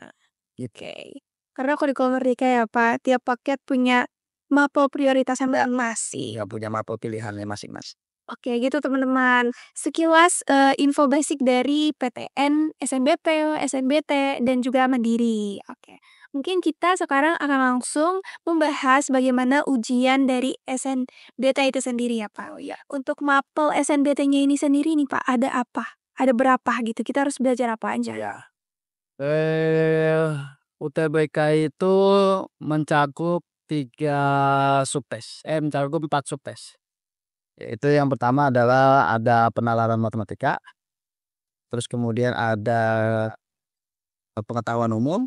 gitu. Oke. Karena kurikulum merdeka ya, Pak, tiap paket punya mapel prioritas yang masing. Ya punya mapel pilihannya masing-masing. Oke gitu teman-teman. Sekilas, info basic dari PTN, SNBP, SNBT, dan juga Mandiri. Oke. Mungkin kita sekarang akan langsung membahas bagaimana ujian dari SNBT itu sendiri ya, Pak. Oh iya. Untuk mapel SNBT-nya ini sendiri nih, Pak, ada apa? Ada berapa gitu? Kita harus belajar apa aja? Iya. UTBK itu mencakup 3 subtes, mencakup 4 subtes. Yaitu yang pertama adalah ada penalaran matematika, terus kemudian ada, pengetahuan umum,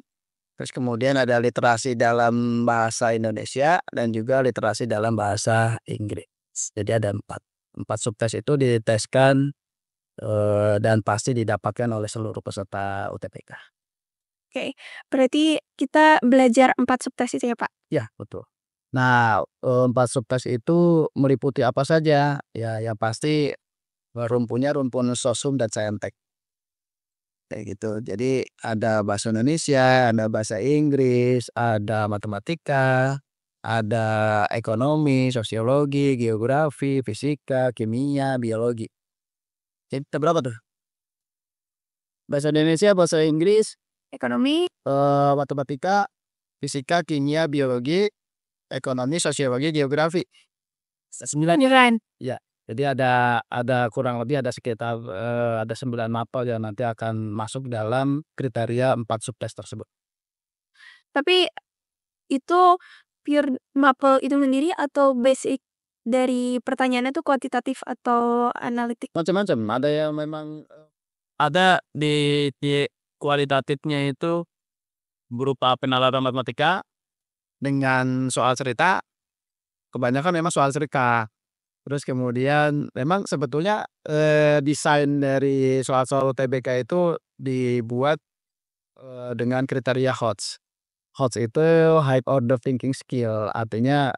terus kemudian ada literasi dalam bahasa Indonesia dan juga literasi dalam bahasa Inggris. Jadi ada 4 subtes itu diteskan, dan pasti didapatkan oleh seluruh peserta UTBK. Oke. Berarti kita belajar 4 subtes itu ya, Pak? Ya, betul. Nah, 4 subtes itu meliputi apa saja? Ya yang pasti, rumpun Sosum dan Saintek, kayak gitu. Jadi ada bahasa Indonesia, ada bahasa Inggris, ada matematika, ada ekonomi, sosiologi, geografi, fisika, kimia, biologi. Jadi ada berapa tuh? Bahasa Indonesia, bahasa Inggris, Ekonomi, matematika, fisika, kimia, biologi, ekonomi, sosiologi, geografi. 9. beneran. Ya, jadi ada kurang lebih ada sekitar, ada 9 mapel yang nanti akan masuk dalam kriteria 4 subtes tersebut. Tapi itu pure mapel itu sendiri atau basic dari pertanyaannya tuh kuantitatif atau analitik? Macam-macam, ada yang memang, ada di kualitatifnya itu berupa penalaran matematika dengan soal cerita, kebanyakan memang soal cerita. Terus kemudian memang sebetulnya, desain dari soal-soal UTBK itu dibuat, dengan kriteria HOTS. HOTS itu High Order Thinking Skill, artinya,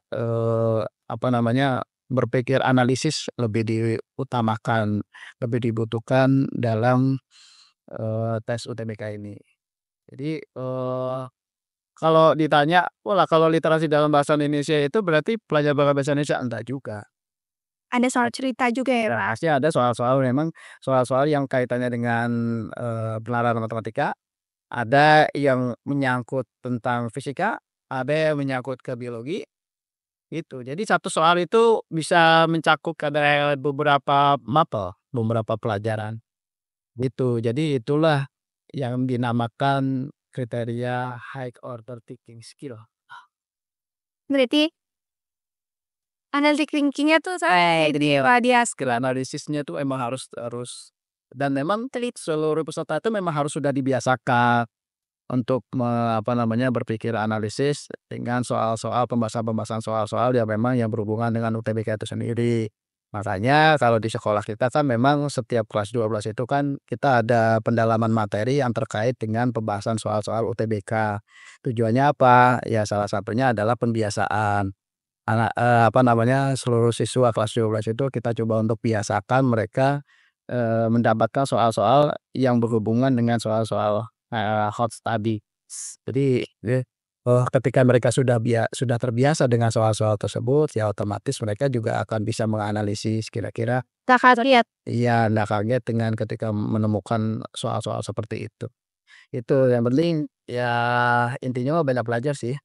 apa namanya, berpikir analisis lebih diutamakan, lebih dibutuhkan dalam, tes UTBK ini. Jadi, kalau ditanya, kalau literasi dalam bahasa Indonesia itu berarti belajar bahasa Indonesia? Enggak juga. Ada soal cerita juga ya, Pak? Pasti ada soal-soal memang soal-soal yang kaitannya dengan, penalaran matematika, ada yang menyangkut tentang fisika, ada yang menyangkut ke biologi, gitu. Jadi satu soal itu bisa mencakup ada beberapa mapel, beberapa pelajaran, gitu. Jadi itulah yang dinamakan kriteria high order thinking skill. Berarti analytic thinking-nya tuh Itu sampai dia, Pak. radias Skill analisisnya tuh emang harus harus dan memang telit. seluruh peserta itu memang harus sudah dibiasakan untuk apa namanya, berpikir analisis dengan soal-soal pembahasan-pembahasan soal-soal yang memang yang berhubungan dengan UTBK itu sendiri. Makanya kalau di sekolah kita kan memang setiap kelas 12 itu kan kita ada pendalaman materi yang terkait dengan pembahasan soal-soal UTBK. Tujuannya apa? Ya salah satunya adalah pembiasaan. Apa namanya, seluruh siswa kelas 12 itu kita coba untuk biasakan mereka, mendapatkan soal-soal yang berhubungan dengan soal-soal, HOTS tadi. Jadi, ketika mereka sudah terbiasa dengan soal-soal tersebut, ya otomatis mereka juga akan bisa menganalisis kira-kira, Kakak lihat. iya, nggak kaget dengan ketika menemukan soal-soal seperti itu. Itu yang penting ya intinya mah banyak belajar sih.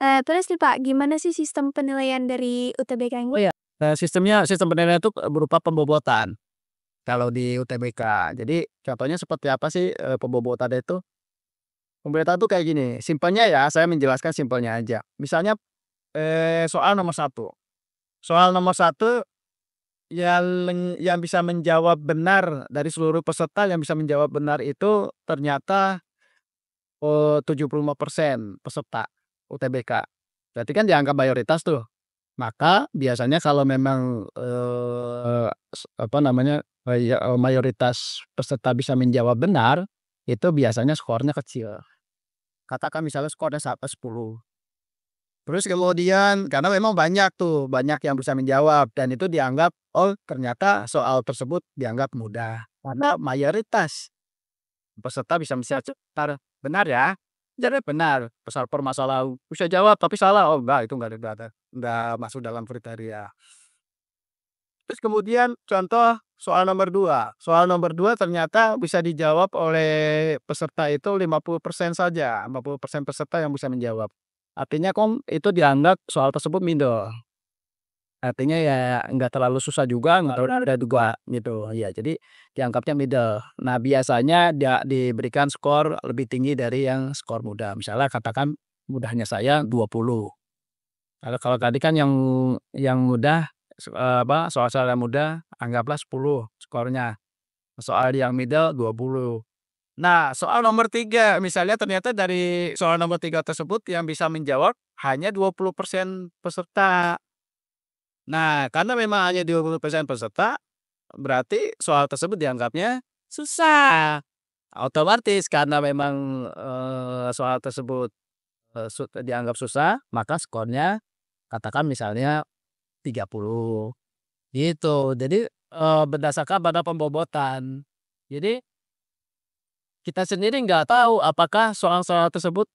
Terus nih, Pak, gimana sih sistem penilaian dari UTBK Oh ini? ya, sistem penilaian itu berupa pembobotan. kalau di UTBK. Jadi contohnya seperti apa sih, pembobotan itu? Pembobotan tuh kayak gini, simpelnya ya, saya menjelaskan simpelnya aja. Misalnya, soal nomor satu yang bisa menjawab benar dari seluruh peserta yang bisa menjawab benar itu ternyata, 75% peserta UTBK. Berarti kan dianggap mayoritas tuh. Maka biasanya kalau memang, apa namanya, mayoritas peserta bisa menjawab benar, itu biasanya skornya kecil. Katakan misalnya skornya sampai 10. Terus kemudian karena memang banyak tuh, banyak yang bisa menjawab dan itu dianggap, oh ternyata soal tersebut dianggap mudah. Karena mayoritas peserta bisa menjawab benar ya, jadi benar, pasal permasalahan bisa jawab tapi salah, oh enggak itu enggak masuk dalam kriteria. Terus kemudian contoh soal nomor 2 ternyata bisa dijawab oleh peserta itu 50% saja, 50% peserta yang bisa menjawab. Artinya itu dianggap soal tersebut middle, artinya ya nggak terlalu susah juga, nggak terlalu mudah juga gitu, ya jadi dianggapnya middle. Nah biasanya diberikan skor lebih tinggi dari yang skor mudah, misalnya katakan mudahnya saya 20. Kalau tadi kan yang mudah, soal-soal yang mudah anggaplah 10 skornya, soal yang middle 20. Nah, soal nomor 3 misalnya ternyata dari soal nomor 3 tersebut yang bisa menjawab hanya 20% peserta. Nah, karena memang hanya 20% peserta, berarti soal tersebut dianggapnya susah. Otomatis karena memang, soal tersebut, dianggap susah, maka skornya katakan misalnya 30 gitu. Jadi, berdasarkan pada pembobotan. Jadi kita sendiri nggak tahu apakah soal-soal tersebut,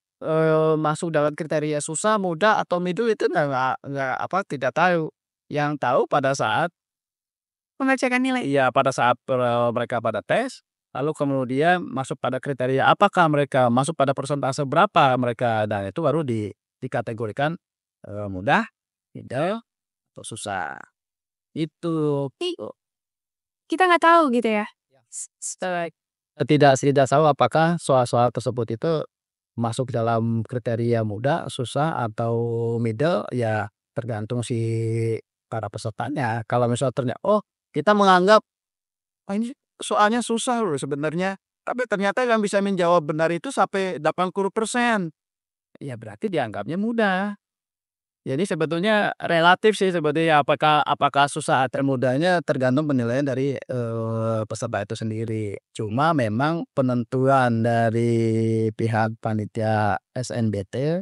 masuk dalam kriteria susah, mudah, atau middle itu tidak tahu. Yang tahu pada saat Membacakan nilai. iya, pada saat, mereka pada tes, lalu kemudian masuk pada kriteria apakah mereka masuk pada persentase berapa mereka, dan itu baru dikategorikan, mudah, middle, atau susah. Itu. Ih, kita nggak tahu gitu ya? Tidak tahu apakah soal-soal tersebut itu masuk dalam kriteria mudah, susah, atau middle, ya tergantung si para pesertanya. Kalau misal oh kita menganggap, "Ah ini soalnya susah loh sebenarnya," tapi ternyata yang bisa menjawab benar itu sampai 80%, ya berarti dianggapnya mudah. Jadi sebetulnya relatif sih sebetulnya apakah apakah susah atau mudahnya tergantung penilaian dari, peserta itu sendiri. Cuma memang penentuan dari pihak panitia SNBT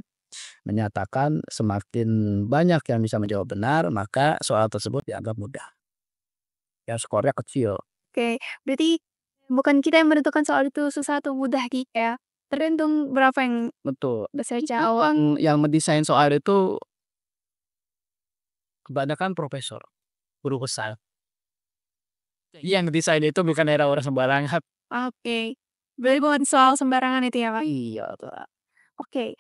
menyatakan semakin banyak yang bisa menjawab benar, maka soal tersebut dianggap mudah, yang skornya kecil. Oke, berarti bukan kita yang menentukan soal itu susah atau mudah gitu ya? Tergantung berapa yang Betul. bisa jawab. Yang mendesain soal itu kebanyakan profesor, guru besar. Yang ngedesain itu bukan orang sembarangan. Oke, berarti bukan soal sembarangan itu ya, Kak? Iya, Kak. Oke,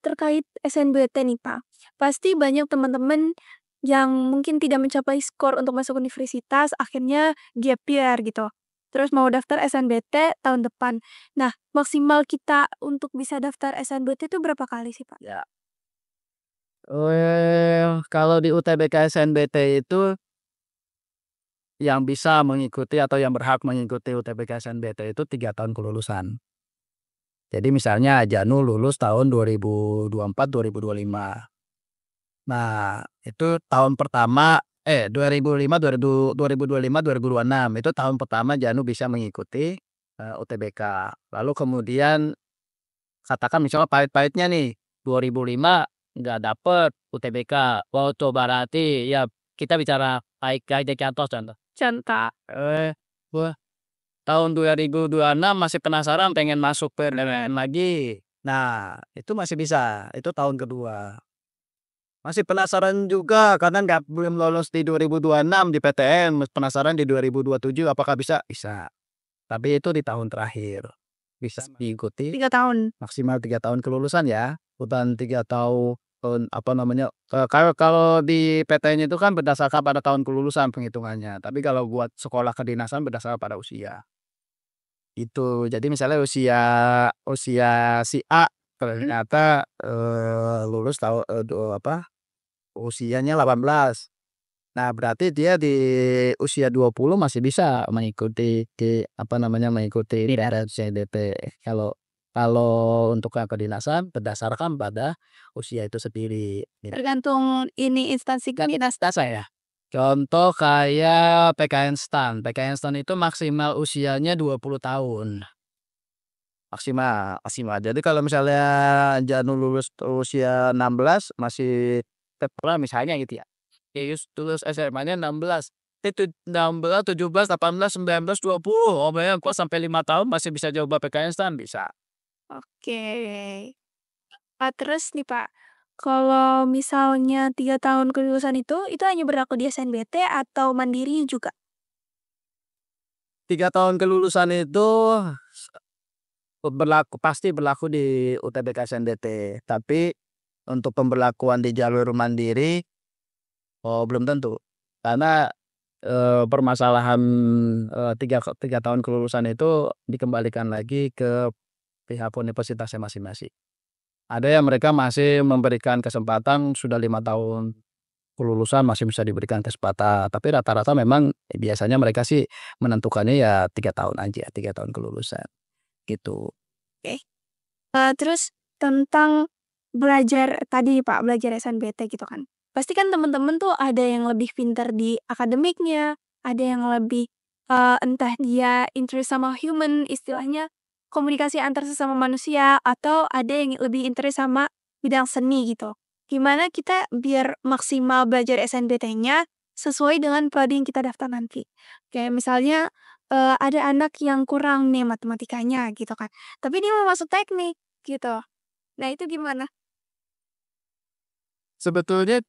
terkait SNBT nih, Pak. Pasti banyak teman-teman yang mungkin tidak mencapai skor untuk masuk universitas, akhirnya gap year gitu. Terus mau daftar SNBT tahun depan. Nah, maksimal kita untuk bisa daftar SNBT itu berapa kali sih, Pak? Ya. Kalau di UTBK SNBT itu yang bisa mengikuti atau yang berhak mengikuti UTBK SNBT itu 3 tahun kelulusan. Jadi misalnya Janu lulus tahun 2024, 2025. Nah, itu tahun pertama 2005, 2025, 2026 itu tahun pertama Janu bisa mengikuti, UTBK. Lalu kemudian katakan misalnya pahit-pahitnya nih, 2005 nggak dapet UTBK, wah itu berarti ya kita bicara pahit-pahitnya contoh contoh, Contoh. wah tahun 2026 masih penasaran pengen masuk PNS lagi. Nah, itu masih bisa, itu tahun kedua. Masih penasaran juga karena belum lolos di 2026 di PTN, penasaran di 2027 apakah bisa? Bisa, tapi itu di tahun terakhir. Bisa diikuti 3 tahun. maksimal 3 tahun kelulusan ya, bukan 3 tahun apa namanya, kalau di PTN itu kan berdasarkan pada tahun kelulusan penghitungannya, tapi kalau buat sekolah kedinasan berdasarkan pada usia, itu. Jadi misalnya usia usia si A ternyata, lulus usianya 18. Nah, berarti dia di usia 20 masih bisa mengikuti apa namanya, mengikuti RSCDP. Kalau kalau untuk yang kedinasan berdasarkan pada usia itu sendiri, gitu. Tergantung ini instansi dinas. Ya. Contoh kayak PKN STAN. PKN STAN itu maksimal usianya 20 tahun. Maksimal maksimal. Jadi kalau misalnya Janu lulus usia 16 masih tetap misalnya gitu ya. Lulus SMA-nya 16, itu 16, 17, 18, 19, 20, oh bayangin kok sampai 5 tahun masih bisa coba PKN STAN, bisa. Oke. Terus nih Pak, kalau misalnya 3 tahun kelulusan itu hanya berlaku di SNBT atau mandiri juga? 3 tahun kelulusan itu pasti berlaku di UTBK SNBT, tapi untuk pemberlakuan di jalur mandiri, oh belum tentu. Karena, permasalahan, 3 tahun kelulusan itu dikembalikan lagi ke pihak universitasnya masing-masing. Ada yang mereka masih memberikan kesempatan sudah 5 tahun kelulusan masih bisa diberikan kesempatan, tapi rata-rata memang biasanya mereka sih menentukannya ya 3 tahun aja, 3 tahun kelulusan, gitu. Oke. Terus tentang belajar tadi nih Pak, belajar SNBT gitu kan. Pasti kan temen-temen tuh ada yang lebih pintar di akademiknya, ada yang lebih, entah dia interest sama human, istilahnya komunikasi antar sesama manusia, atau ada yang lebih interest sama bidang seni gitu. Gimana kita biar maksimal belajar SNBT-nya sesuai dengan prodi yang kita daftar nanti. Kayak misalnya, ada anak yang kurang nih matematikanya gitu kan, tapi dia mau masuk teknik, gitu. Nah itu gimana? Sebetulnya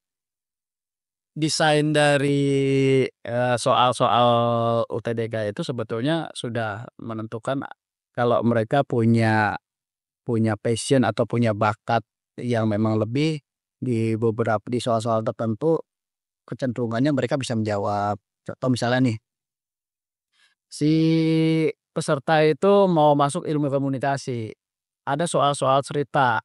desain dari, soal-soal UTBK itu sebetulnya sudah menentukan kalau mereka punya punya passion atau punya bakat yang memang lebih di soal-soal tertentu, kecenderungannya mereka bisa menjawab. Contoh misalnya nih, si peserta itu mau masuk ilmu komunikasi, ada soal-soal cerita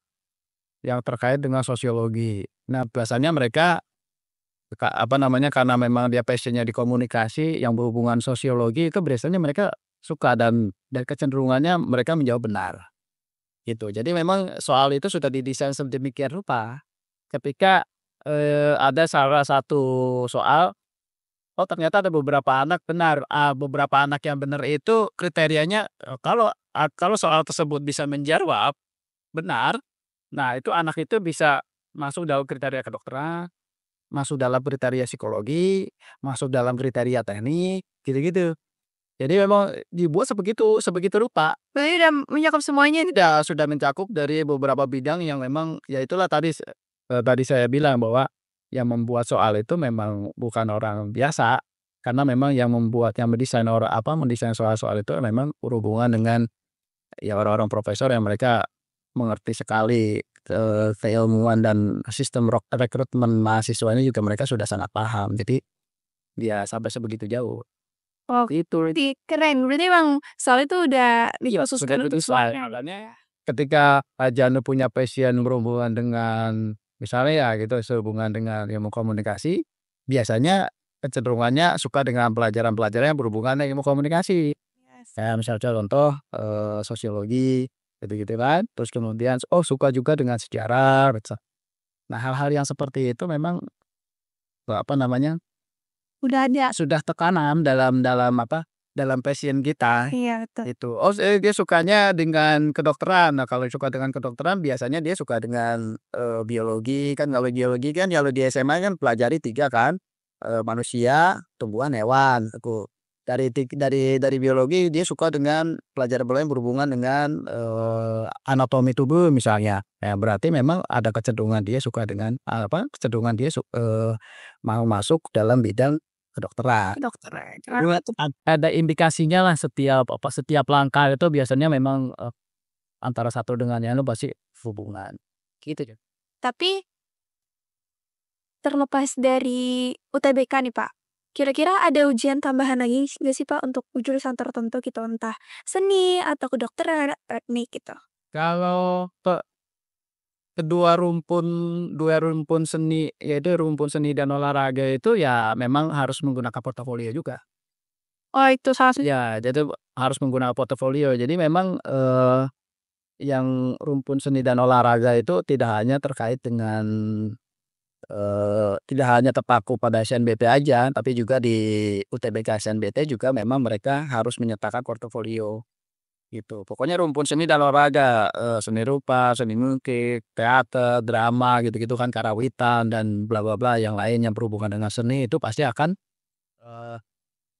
yang terkait dengan sosiologi. Nah, biasanya mereka apa namanya, karena memang dia passion-nya di komunikasi yang berhubungan sosiologi itu biasanya mereka suka dan kecenderungannya mereka menjawab benar, gitu. Jadi memang soal itu sudah didesain sedemikian rupa ketika, ada salah satu soal, oh ternyata ada beberapa anak benar, beberapa anak yang benar itu kriterianya, kalau soal tersebut bisa menjawab benar, nah itu anak itu bisa masuk dalam kriteria kedokteran, masuk dalam kriteria psikologi, masuk dalam kriteria teknik, gitu-gitu. Jadi memang dibuat sebegitu sebegitu rupa. Berarti udah mencakup semuanya nih? Sudah mencakup dari beberapa bidang yang memang ya itulah tadi saya bilang bahwa yang membuat soal itu memang bukan orang biasa, karena memang yang mendesain soal-soal itu memang berhubungan dengan ya orang-orang profesor yang mereka mengerti sekali, keilmuan dan sistem rekrutmen mahasiswanya juga mereka sudah sangat paham. Jadi, ya sampai sebegitu jauh. Itu. Oke, keren. Berarti emang soal itu udah Iya, sudah dikhususkan untuk didesain. semuanya. Makanya ketika Janu punya passion berhubungan dengan misalnya ya gitu, sehubungan dengan ilmu komunikasi, biasanya kecenderungannya suka dengan pelajaran-pelajaran yang berhubungan dengan ilmu komunikasi. Yes. Kayak misal contoh, sosiologi, gitu-gitu kan. Terus kemudian, oh suka juga dengan sejarah, nah hal-hal yang seperti itu memang, apa namanya, Udah ada. sudah tertanam dalam dalam apa, dalam passion kita, Iya, betul. itu. Oh dia sukanya dengan kedokteran, nah kalau suka dengan kedokteran biasanya dia suka dengan, biologi, kan kalau biologi kan kalau di SMA kan pelajari 3 kan, manusia, tumbuhan, hewan, gitu. Dari biologi dia suka dengan pelajaran-pelajaran yang berhubungan dengan, anatomi tubuh misalnya. Ya berarti memang ada kecenderungan dia suka dengan, kecenderungan dia mau masuk dalam bidang kedokteran. Kedokteran. Ada indikasinya lah setiap langkah itu biasanya memang, antara satu dengan yang lain pasti hubungan, gitu. Tapi terlepas dari UTBK nih, Pak, kira-kira ada ujian tambahan lagi nggak sih, Pak, untuk jurusan tertentu gitu, entah seni atau kedokteran, teknik gitu? Kalau kedua rumpun dua rumpun seni, yaitu rumpun seni dan olahraga itu ya memang harus menggunakan portofolio juga. Oh, itu salah satu. Ya, jadi harus menggunakan portofolio. Jadi memang, yang rumpun seni dan olahraga itu tidak hanya terkait dengan, tidak hanya terpaku pada SNBP aja, tapi juga di UTBK SNBT juga memang mereka harus menyertakan portofolio, gitu. Pokoknya rumpun seni dan olahraga, seni rupa, seni musik, teater, drama, gitu-gitu kan, karawitan, dan bla bla bla yang lain yang berhubungan dengan seni itu pasti akan, eee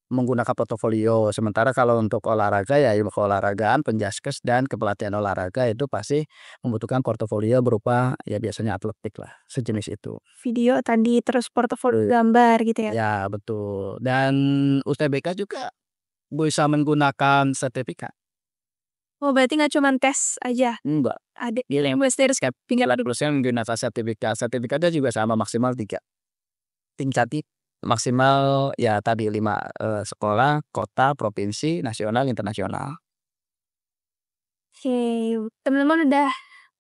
menggunakan portofolio. Sementara kalau untuk olahraga ya ilmu keolahragaan, penjaskes, dan kepelatihan olahraga itu pasti membutuhkan portofolio berupa ya biasanya atletik lah, sejenis itu. Video tadi, terus portofolio gambar gitu ya? Ya betul, dan UTBK juga bisa menggunakan sertifikat. Oh, berarti nggak cuman tes aja, Enggak, ada dia yang tinggal plusnya menggunakan sertifikat. Sertifikatnya juga sama maksimal 3 tingkat maksimal ya tadi 5 sekolah, kota, provinsi, nasional, internasional. Oke, teman-teman udah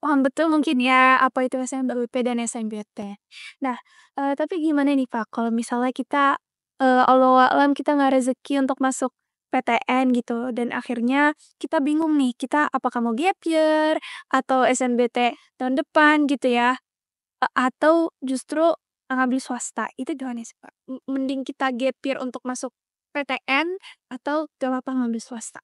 paham betul mungkin ya, apa itu SNBP dan SNBT. Nah, tapi gimana nih, Pak, kalau misalnya kita, walau alam kita nggak rezeki untuk masuk PTN gitu, dan akhirnya kita bingung nih, kita apakah mau gap year atau SNBT tahun depan gitu ya, atau justru ngambil swasta, itu gimana sih, Pak? Mending kita gap year untuk masuk PTN atau gak apa-apa ngambil swasta?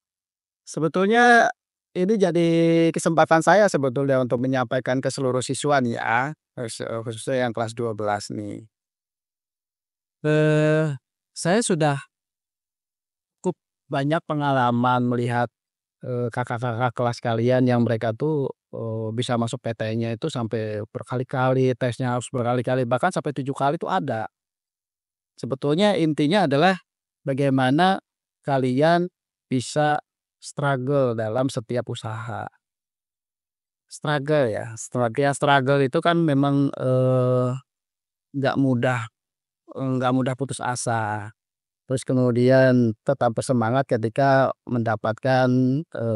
Sebetulnya ini jadi kesempatan saya sebetulnya untuk menyampaikan ke seluruh siswa nih ya, khususnya yang kelas 12 nih. Eee, saya sudah cukup banyak pengalaman melihat, kakak-kakak kelas kalian yang mereka tuh, bisa masuk PTN-nya itu sampai berkali-kali, tesnya harus berkali-kali, bahkan sampai 7 kali itu ada. Sebetulnya intinya adalah bagaimana kalian bisa struggle dalam setiap usaha. Struggle ya, struggle itu kan memang, nggak mudah, nggak mudah putus asa. Terus kemudian tetap bersemangat ketika mendapatkan,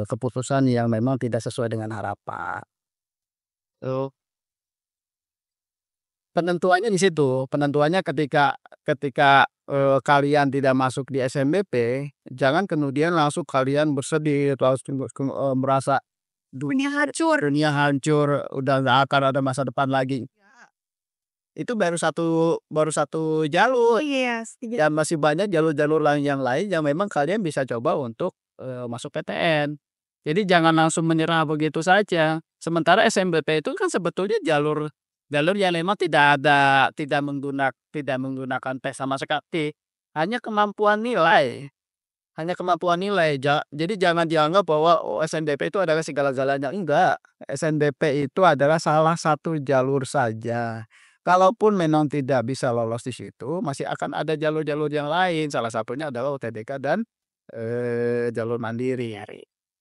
keputusan yang memang tidak sesuai dengan harapan. Tuh, penentuannya di situ, penentuannya ketika ketika, kalian tidak masuk di SNBP, jangan kemudian langsung kalian bersedih, langsung merasa Dunia hancur. dunia hancur, udah nggak akan ada masa depan lagi. Itu baru satu jalur, Iya, setuju. dan masih banyak jalur-jalur lain yang memang kalian bisa coba untuk, masuk PTN. Jadi jangan langsung menyerah begitu saja. Sementara SNBP itu kan sebetulnya jalur jalur yang memang tidak menggunakan tes sama sekali, hanya kemampuan nilai jadi jangan dianggap bahwa, oh, SNBP itu adalah segala-galanya, enggak. SNBP itu adalah salah satu jalur saja. Kalaupun memang tidak bisa lolos di situ, masih akan ada jalur-jalur yang lain, salah satunya adalah UTBK dan, jalur mandiri.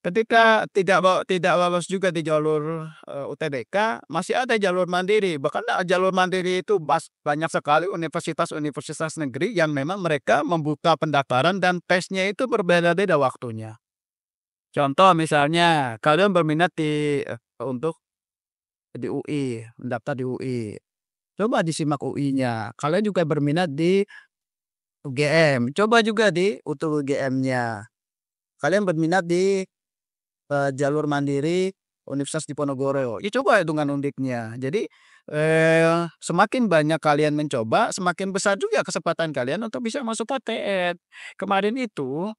Ketika tidak lolos juga di jalur, UTBK, masih ada jalur mandiri, bahkan jalur mandiri itu banyak sekali universitas-universitas negeri yang memang mereka membuka pendaftaran dan tesnya itu berbeda-beda waktunya. Contoh misalnya kalian berminat untuk di UI, mendaftar di UI, coba disimak UI-nya. Kalian juga berminat di UGM, coba juga diutur UGM-nya. Kalian berminat di jalur mandiri Universitas Diponegoro, ya coba dengan Undiknya. Jadi, semakin banyak kalian mencoba, semakin besar juga kesempatan kalian untuk bisa masuk PTN. Kemarin itu,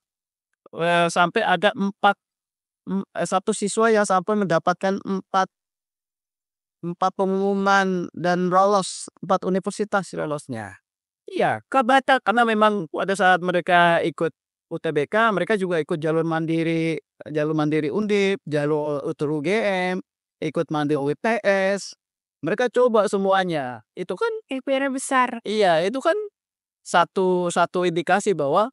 sampai ada 1 siswa yang sampai mendapatkan 4 pengumuman dan lolos, 4 universitas lolosnya. Iya, karena memang pada saat mereka ikut UTBK, mereka juga ikut jalur mandiri Undip, jalur utur UGM, ikut mandiri UTS. Mereka coba semuanya. Itu kan PR-nya besar. iya, itu kan satu satu indikasi bahwa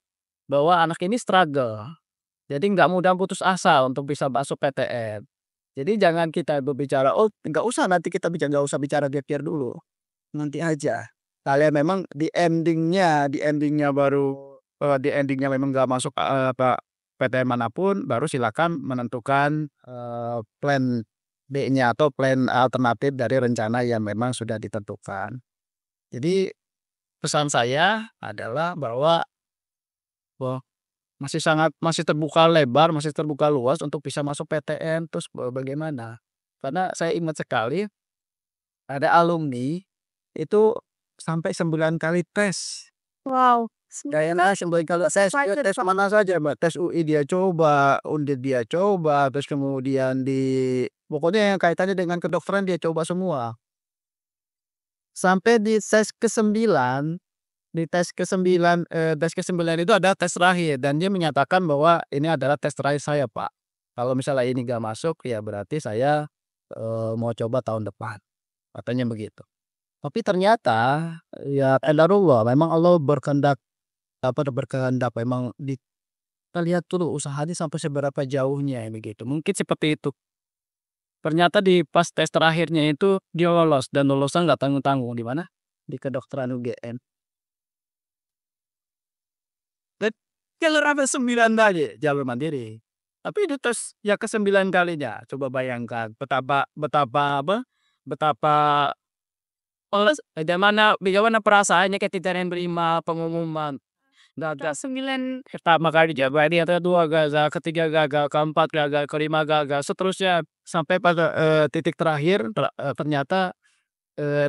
bahwa anak ini struggle. Jadi nggak mudah putus asa untuk bisa masuk PTN. Jadi jangan kita berbicara, "Oh, nggak usah nanti kita nggak usah bicara gap year dulu, nanti aja." kalian memang di ending-nya baru di ending-nya memang nggak masuk, PTN manapun, baru silakan menentukan, plan B-nya atau plan alternatif dari rencana yang memang sudah ditentukan. Jadi pesan saya adalah bahwa Wah, masih terbuka lebar, masih terbuka luas untuk bisa masuk PTN, terus bagaimana? Karena saya ingat sekali ada alumni itu sampai 9 kali tes. Wow, Bayangkan 9 kali tes, dia excited, tes Pak. mana saja, Mbak, tes UI dia coba, Undip dia coba, terus kemudian pokoknya yang kaitannya dengan kedokteran dia coba semua. Sampai di tes ke-9 itu ada tes terakhir dan dia menyatakan bahwa, "Ini adalah tes terakhir saya, Pak. Kalau misalnya ini nggak masuk, ya berarti saya, mau coba tahun depan." Katanya begitu. Tapi ternyata, ya qadarullah, memang Allah berkehendak memang kita lihat dulu usahanya sampai seberapa jauhnya begitu, mungkin seperti itu. Ternyata di pas tes terakhirnya itu dia lolos dan lolosnya nggak tanggung-tanggung, di mana? Di kedokteran UGM. Dan jalur apa 9 tadi, jalur mandiri. Tapi itu tes yang ke-9 kalinya, coba bayangkan betapa betapa apa, betapa bagaimana perasaannya ketika menerima pengumuman gagal 9 pertama kali jawaban, yang kedua gagal, ketiga gagal, keempat gagal, kelima gagal, seterusnya sampai pada, titik terakhir ternyata,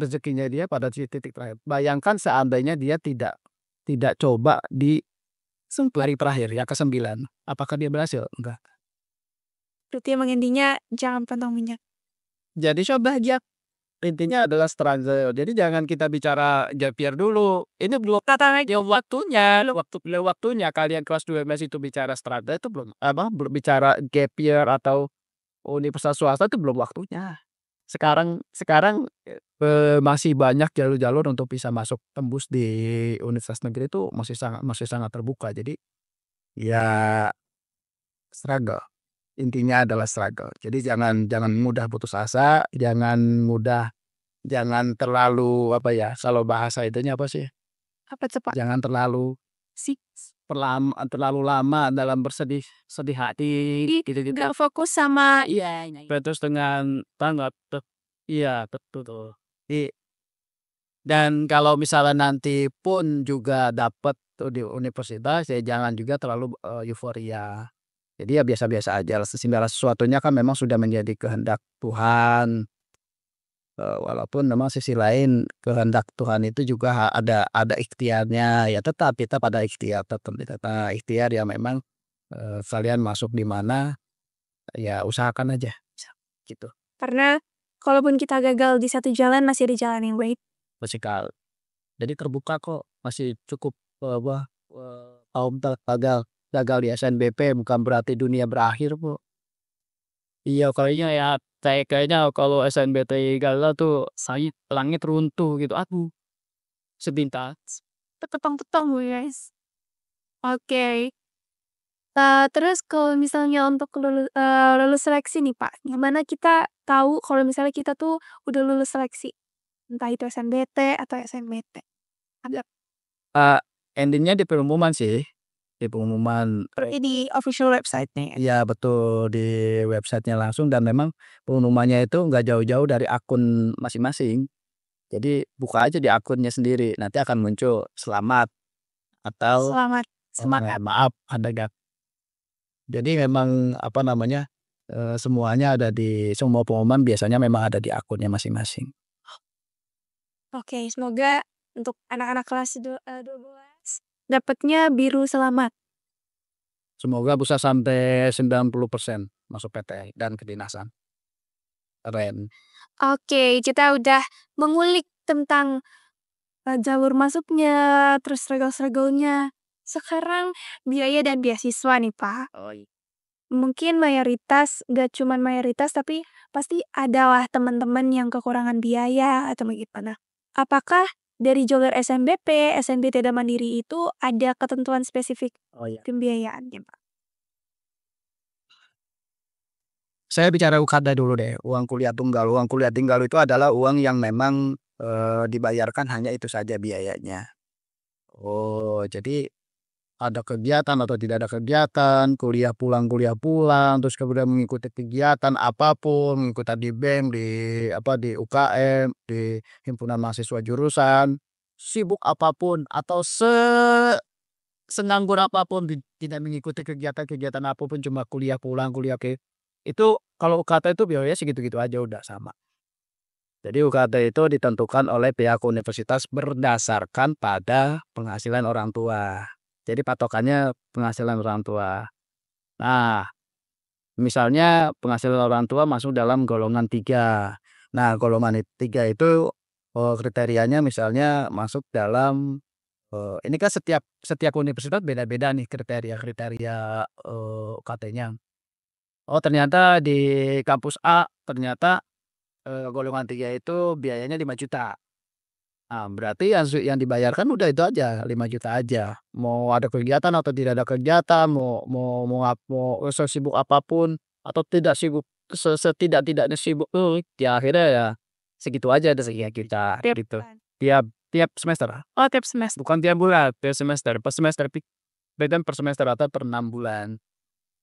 rezekinya dia pada titik terakhir. Bayangkan seandainya dia tidak coba di hari terakhir, yang ke-9, apakah dia berhasil? Enggak. Berarti emang intinya jangan pantang minyak. Jadi Coba aja. intinya adalah struggle. Jadi jangan kita bicara gap year dulu. Ini belum Tantangan belum waktunya kalian kelas 12 itu bicara struggle itu belum bicara gap year atau universitas swasta itu belum waktunya. Sekarang sekarang, masih banyak jalur-jalur untuk bisa masuk tembus di universitas negeri itu masih sangat terbuka. Jadi, ya struggle, intinya adalah struggle. Jadi jangan jangan mudah putus asa, jangan terlalu apa ya, kalau bahasa itunya apa sih, apa tuh, Pak? jangan terlalu Sih, terlalu lama dalam sedih hati, gitu-gitu. nggak fokus sama Terus dengan tanggap iya betul. Di dan kalau misalnya nanti pun juga dapat di universitas, ya jangan juga terlalu, euforia. Jadi ya biasa-biasa aja lah, segala sesuatunya kan memang sudah menjadi kehendak Tuhan, walaupun memang sisi lain kehendak Tuhan itu juga ada ikhtiarnya, ya tetap kita pada ikhtiar, tetap kita ikhtiar ya memang, kalian masuk di mana, ya usahakan aja, gitu. karena kalaupun kita gagal di satu jalan, masih ada jalan yang baik. Musikal. Jadi terbuka kok, masih cukup, apa, kaum gagal gagal di SNBP bukan berarti dunia berakhir kok. Iya kayaknya ya, kayaknya kalau SNBT gagal tuh langit runtuh gitu, aduh sepintas. Petong-petong, guys. Oke. Terus kalau misalnya untuk lulus seleksi nih, Pak, gimana kita tahu kalau misalnya kita tuh udah lulus seleksi? Entah itu SNBT atau SNBT. Ada Eee, ending-nya di pengumuman sih, di pengumuman, berarti di official website-nya ya? iya betul, di website-nya langsung dan memang pengumumannya itu nggak jauh-jauh dari akun masing-masing. Jadi buka aja di akunnya sendiri, nanti akan muncul selamat atau, Selamat semangat. maaf ada jadi memang apa namanya, semuanya ada di semua pengumuman biasanya memang ada di akunnya masing-masing. Oke, semoga untuk anak-anak kelas 12 dapatnya biru selamat. Semoga bisa sampai 90% masuk PTN dan kedinasan. Keren. Oke, kita udah mengulik tentang, jalur masuknya, terus struggle-struggle-nya. Sekarang biaya dan beasiswa nih, Pak. Oh iya. Mungkin mayoritas, gak cuman mayoritas, tapi pasti adalah teman-teman yang kekurangan biaya atau bagaimana. Apakah dari jalur SNBP, SNBT dan Mandiri itu ada ketentuan spesifik Oh iya. pembiayaannya, Pak? Saya bicara UKADA dulu deh, uang kuliah tunggal. Uang kuliah tunggal itu adalah uang yang memang, dibayarkan hanya itu saja biayanya. Oh, jadi ada kegiatan atau tidak ada kegiatan, kuliah pulang, terus kemudian mengikuti kegiatan apapun, mengikuti di BEM, di apa, di UKM, di himpunan mahasiswa jurusan, sibuk apapun atau senganggur apapun tidak mengikuti kegiatan-kegiatan apapun cuma kuliah pulang, itu kalau UKT itu biayanya segitu-gitu aja udah sama. Jadi UKT itu ditentukan oleh pihak universitas berdasarkan pada penghasilan orang tua. Jadi patokannya penghasilan orang tua. Nah, misalnya penghasilan orang tua masuk dalam golongan 3. Nah, golongan 3 itu, kriterianya misalnya masuk dalam, ini kan setiap setiap universitas beda-beda nih kriteria-kriteria, UKT-nya. Oh, ternyata di kampus A ternyata, golongan 3 itu biayanya 5 juta. Nah, berarti yang dibayarkan udah itu aja, 5 juta aja. Mau ada kegiatan atau tidak ada kegiatan, mau mau mau mau sesibuk apapun atau tidak sibuk setidak-tidaknya sibuk tuh, ya akhirnya ya segitu aja ada sekian juta Tiap gitu. bulan. Tiap tiap semester, Oh, tiap semester. bukan tiap bulan, tiap semester. Per semester beda per semester atau per 6 bulan,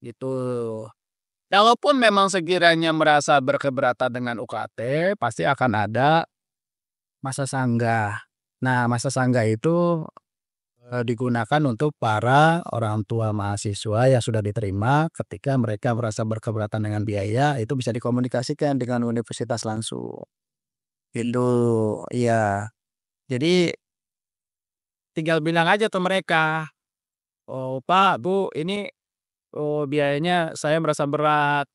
gitu. Kalaupun memang sekiranya merasa berkeberatan dengan UKT, pasti akan ada masa sanggah. Nah, masa sanggah itu, digunakan untuk para orang tua mahasiswa yang sudah diterima ketika mereka merasa berkeberatan dengan biaya, itu bisa dikomunikasikan dengan universitas langsung, gitu. Iya. Jadi tinggal bilang aja ke mereka, "Oh, Pak, Bu, ini, biayanya saya merasa berat."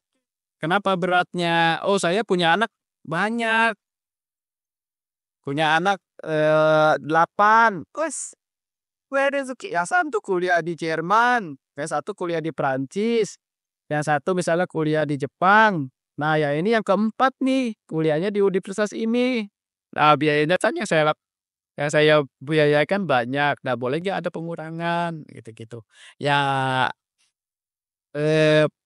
"Kenapa beratnya?" "Oh, saya punya anak banyak, punya anak, 8." Wes, rezeki, yang satu kuliah di Jerman, yang satu kuliah di Prancis, yang satu misalnya kuliah di Jepang. Nah, ya ini yang keempat nih, kuliahnya di universitas ini. Nah, biayanya kan yang saya biayakan banyak. Nah, boleh nggak ada pengurangan? Gitu-gitu. Ya,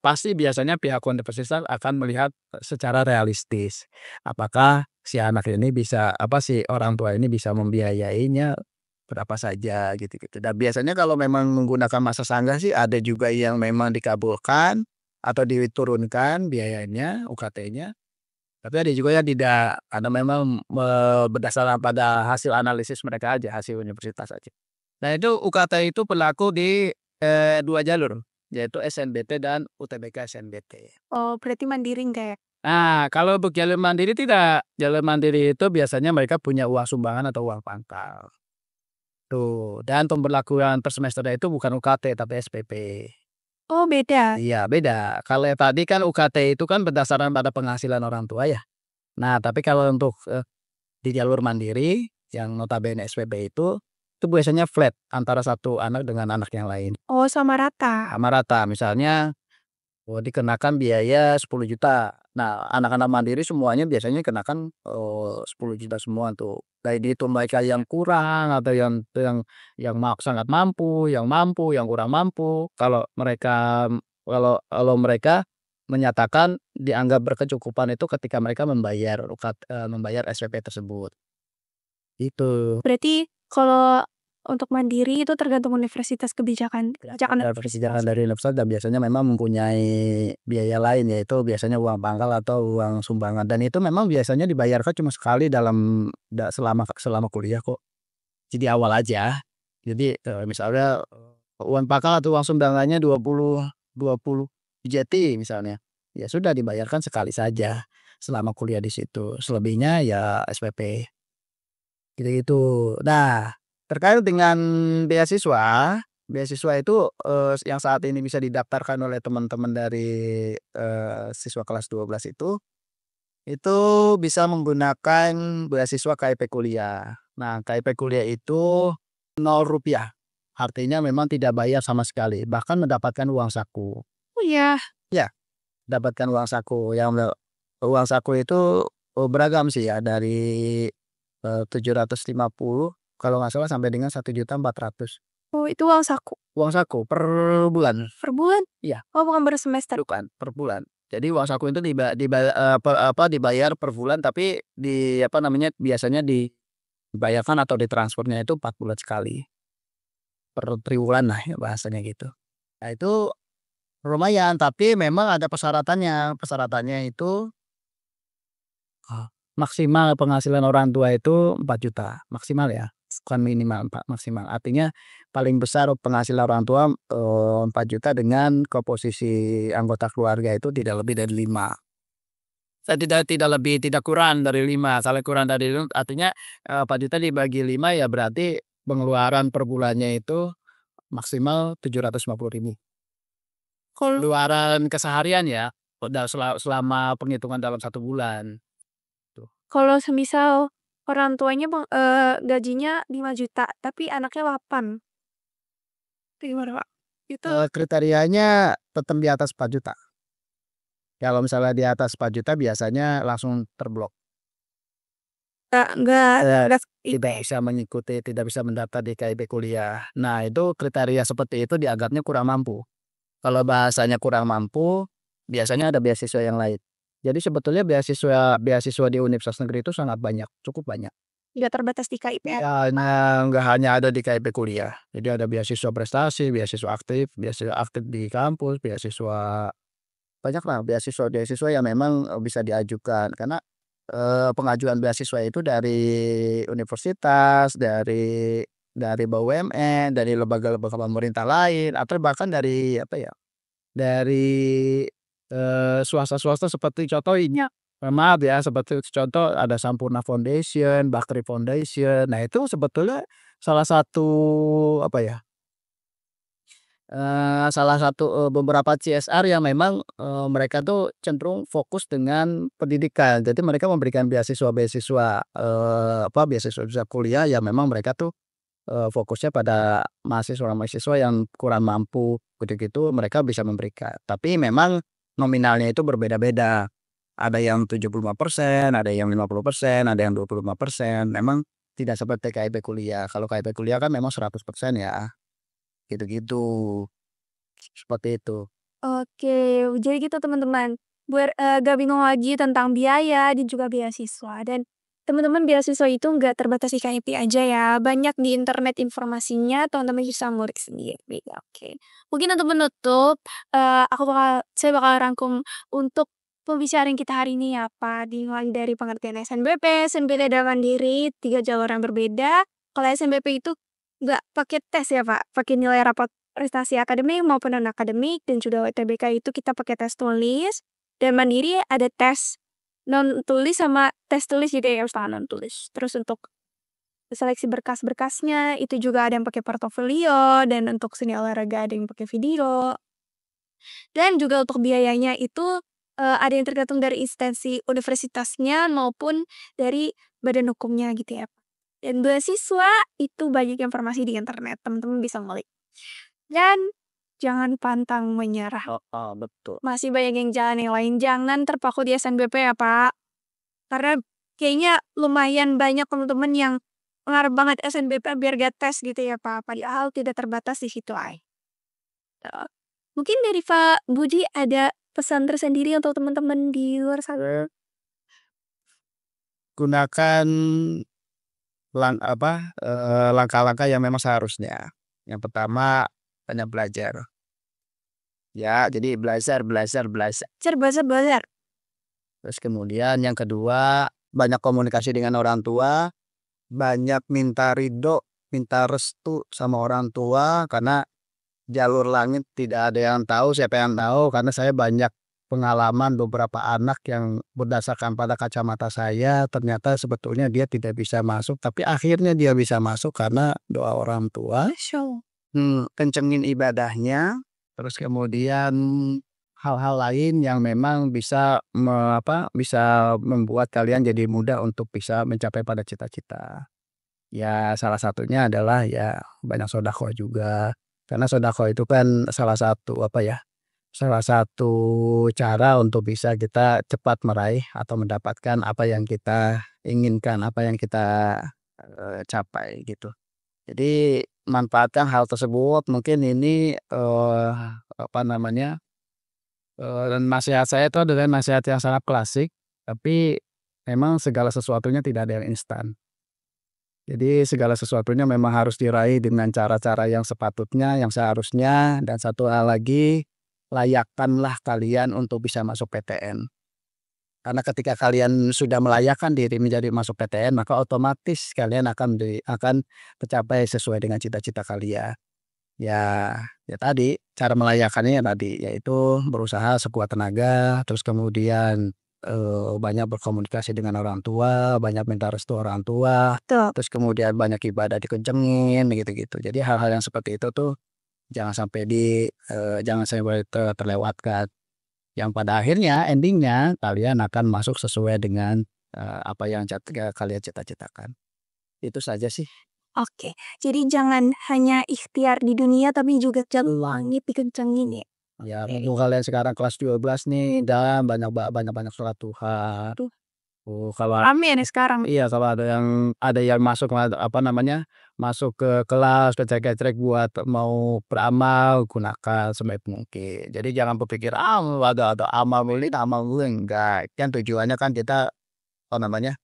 pasti biasanya pihak universitas akan melihat secara realistis. Apakah si anak ini bisa apa, si orang tua ini bisa membiayainya berapa saja gitu-gitu. Dan biasanya kalau memang menggunakan masa sanggah sih ada juga yang memang dikabulkan atau diturunkan biayanya, UKT-nya. Tapi ada juga yang tidak, karena memang, berdasarkan pada hasil analisis mereka aja, hasil universitas aja. Nah, itu UKT itu berlaku di, 2 jalur, yaitu SNBT dan UTBK SNBT. Oh, berarti mandiri enggak ya? Nah, kalau untuk jalur mandiri tidak. Jalur mandiri itu biasanya mereka punya uang sumbangan atau uang pangkal. Tuh, dan pemberlakuan per semesternya itu bukan UKT tapi SPP. Oh, beda? Iya, beda. Kalau yang tadi kan UKT itu kan berdasarkan pada penghasilan orang tua ya. Nah, tapi kalau untuk, di jalur mandiri yang notabene SPP itu biasanya flat antara satu anak dengan anak yang lain. Oh, sama rata? Sama rata, misalnya, dikenakan biaya 10 juta. Nah, anak-anak mandiri semuanya biasanya kenakan, 10 juta semua tuh. Baik itu mereka yang kurang atau yang sangat mampu, yang kurang mampu. Kalau mereka menyatakan dianggap berkecukupan itu ketika mereka membayar SPP tersebut, itu. Berarti kalau untuk mandiri itu tergantung universitas kebijakan Ada universitas. persetujuan dari universitas dan biasanya memang mempunyai biaya lain, yaitu biasanya uang pangkal atau uang sumbangan, dan itu memang biasanya dibayarkan cuma sekali dalam selama kuliah kok. Jadi awal aja. Jadi, misalnya, uang pangkal atau uang sumbangannya 20 UJT misalnya, ya sudah dibayarkan sekali saja selama kuliah di situ, selebihnya ya SPP, gitu-gitu. Nah, terkait dengan beasiswa, beasiswa itu, yang saat ini bisa didaftarkan oleh teman-teman dari, siswa kelas 12 itu bisa menggunakan beasiswa KIP kuliah. Nah, KIP kuliah itu Rp0, artinya memang tidak bayar sama sekali, bahkan mendapatkan uang saku. Oh, ya? Ya, dapatkan uang saku, uang saku itu, beragam sih ya dari, 750 kalau nggak salah sampai dengan 1.400.000 Oh, itu uang saku? uang saku per bulan. Per bulan? Iya, Oh, bukan per semester? bukan, per bulan. Jadi uang saku itu dibayar per bulan tapi biasanya dibayarkan atau ditransfernya itu 4 bulan sekali, per triwulan lah ya bahasanya gitu. Nah itu lumayan, tapi memang ada persyaratannya. Persyaratannya itu, maksimal penghasilan orang tua itu 4 juta maksimal ya, bukan minimal, maksimal. Artinya paling besar penghasilan orang tua, 4 juta dengan komposisi anggota keluarga itu tidak lebih dari 5. Tidak lebih, tidak kurang dari 5. Kalau kurang dari 5 artinya, 4 juta dibagi 5 ya berarti pengeluaran per bulannya itu maksimal 750.000. Kal Pengeluaran keseharian ya, selama penghitungan dalam 1 bulan, tuh. kalau semisal orang tuanya gajinya 5 juta tapi anaknya 8, itu gimana, Kak? Itu Kriterianya tetap di atas 4 juta. Kalau misalnya di atas 4 juta biasanya langsung terblok. nggak nggak Tidak bisa mengikuti, tidak bisa mendaftar di KIP kuliah. Nah, itu kriteria seperti itu dianggapnya kurang mampu. Kalau bahasanya kurang mampu, biasanya ada beasiswa yang lain. Jadi sebetulnya beasiswa beasiswa di universitas negeri itu sangat banyak, cukup banyak. nggak terbatas di KIP. Ya, nah, nggak hanya ada di KIP kuliah. Jadi ada beasiswa prestasi, beasiswa aktif di kampus, banyaklah beasiswa-beasiswa yang memang, bisa diajukan. Karena, pengajuan beasiswa itu dari universitas, dari BUMN, dari lembaga-lembaga pemerintah lain, atau bahkan dari apa ya, dari, swasta-swasta seperti contohnya, maaf ya, seperti contoh ada Sampurna Foundation, Bakri Foundation. Nah itu sebetulnya salah satu apa ya, salah satu, beberapa CSR yang memang, mereka tuh cenderung fokus dengan pendidikan. Jadi mereka memberikan beasiswa-beasiswa, beasiswa kuliah yang memang mereka tuh, fokusnya pada mahasiswa-mahasiswa yang kurang mampu, gitu-gitu mereka bisa memberikan. Tapi memang nominalnya itu berbeda-beda. Ada yang 75%, ada yang 50%, ada yang 25%. Memang tidak seperti KIP kuliah. Kalau KIP kuliah kan memang 100% ya, gitu-gitu. Seperti itu. Oke, jadi gitu teman-teman. Nggak bingung lagi tentang biaya dan juga beasiswa. Dan teman-teman beasiswa itu nggak terbatas di KIP aja ya. Banyak di internet informasinya, teman-teman bisa ngulik sendiri. Oke. Mungkin untuk menutup, saya bakal rangkum untuk pembicaraan kita hari ini ya, Pak. Dimulai dari pengertian SNBP, SNBT dan Mandiri, 3 jalur yang berbeda. Kalau SNBP itu nggak pakai tes ya, Pak, pakai nilai rapot prestasi akademik maupun non-akademik, dan juga UTBK itu kita pakai tes tulis, dan Mandiri ada tes non tulis sama tes tulis juga ya, usaha non tulis. Terus untuk seleksi berkas-berkasnya itu juga ada yang pakai portofolio, dan untuk seni olahraga ada yang pakai video. Dan juga untuk biayanya itu ada yang tergantung dari instansi universitasnya maupun dari badan hukumnya gitu ya. Dan beasiswa itu banyak informasi di internet, teman-teman bisa ngulik. Dan jangan pantang menyerah. Heeh, betul. Masih banyak yang jalan yang lain. Jangan terpaku di SNBP ya, Pak. Karena kayaknya lumayan banyak teman-teman yang ngarep banget SNBP biar gak tes gitu ya, Pak. Padahal tidak terbatas di situ ay. Mungkin dari Pak Budi ada pesan tersendiri untuk teman-teman di luar sana? Gunakan langkah-langkah yang memang seharusnya. Yang pertama, banyak belajar. Ya, jadi belajar belajar belajar. Bazar. Terus kemudian yang kedua, banyak komunikasi dengan orang tua, banyak minta ridho, minta restu sama orang tua, karena jalur langit tidak ada yang tahu, siapa yang tahu, karena saya banyak pengalaman beberapa anak yang berdasarkan pada kacamata saya, ternyata sebetulnya dia tidak bisa masuk, tapi akhirnya dia bisa masuk karena doa orang tua. Masya Allah. Kencengin ibadahnya, terus kemudian hal-hal lain yang memang bisa membuat kalian jadi mudah untuk bisa mencapai pada cita-cita. Ya salah satunya adalah ya banyak sedekah juga, karena sedekah itu kan salah satu cara untuk bisa kita cepat meraih atau mendapatkan apa yang kita inginkan, apa yang kita, capai gitu. Jadi manfaatkan hal tersebut, mungkin ini, apa namanya, Dan nasihat saya itu adalah nasihat yang sangat klasik, tapi memang segala sesuatunya tidak ada yang instan. Jadi segala sesuatunya memang harus diraih dengan cara-cara yang sepatutnya, yang seharusnya, dan satu hal lagi, layakkanlah kalian untuk bisa masuk PTN. Karena ketika kalian sudah melayakkan diri menjadi masuk PTN, maka otomatis kalian akan tercapai sesuai dengan cita-cita kalian. Ya, ya tadi, cara melayakkannya tadi, yaitu berusaha sekuat tenaga, terus kemudian, banyak berkomunikasi dengan orang tua, banyak minta restu orang tua, Betul. terus kemudian banyak ibadah dikencengin, gitu-gitu. Jadi hal-hal yang seperti itu tuh jangan sampai terlewatkan. Yang pada akhirnya, ending-nya kalian akan masuk sesuai dengan, apa yang kalian cita-citakan. Itu saja sih. Oke, jadi jangan hanya ikhtiar di dunia tapi juga langit dikencengin ya? Ya, Oke. mumpung kalian sekarang kelas 12 nih, dan banyak-banyak sholat duha. Tuh, Kalau rame nih sekarang. iya, kalau ada yang masuk apa namanya, masuk ke kelas kecrek-kecrek buat mau beramal, gunakan sebaik mungkin. Jadi jangan berpikir, ada amal ini, enggak. Kan tujuannya kan kita, apa namanya,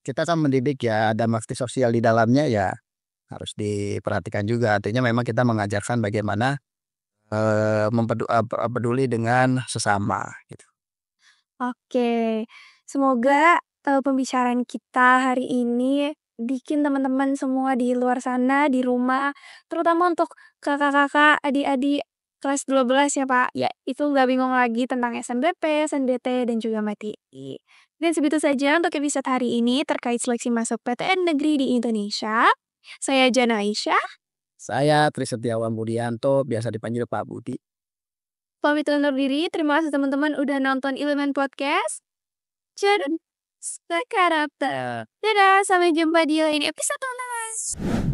kita kan mendidik ya, ada bakti sosial di dalamnya ya, harus diperhatikan juga. Artinya memang kita mengajarkan bagaimana peduli dengan sesama gitu. Oke, semoga, pembicaraan kita hari ini bikin teman-teman semua di luar sana, di rumah, terutama untuk kakak-kakak, adik-adik kelas 12 ya, Pak, ya itu nggak bingung lagi tentang SNBP, SNBT, dan juga MTI. Dan segitu saja untuk episode hari ini terkait seleksi masuk PTN negeri di Indonesia. Saya Jana Aisyah, Saya Tri Setiawan Budianto, biasa dipanggil Pak Budi. pamit undur diri. Terima kasih teman-teman udah nonton Ilman Podcast. Jadi, karakter. Dadah, sampai jumpa di lain episode, teman-teman.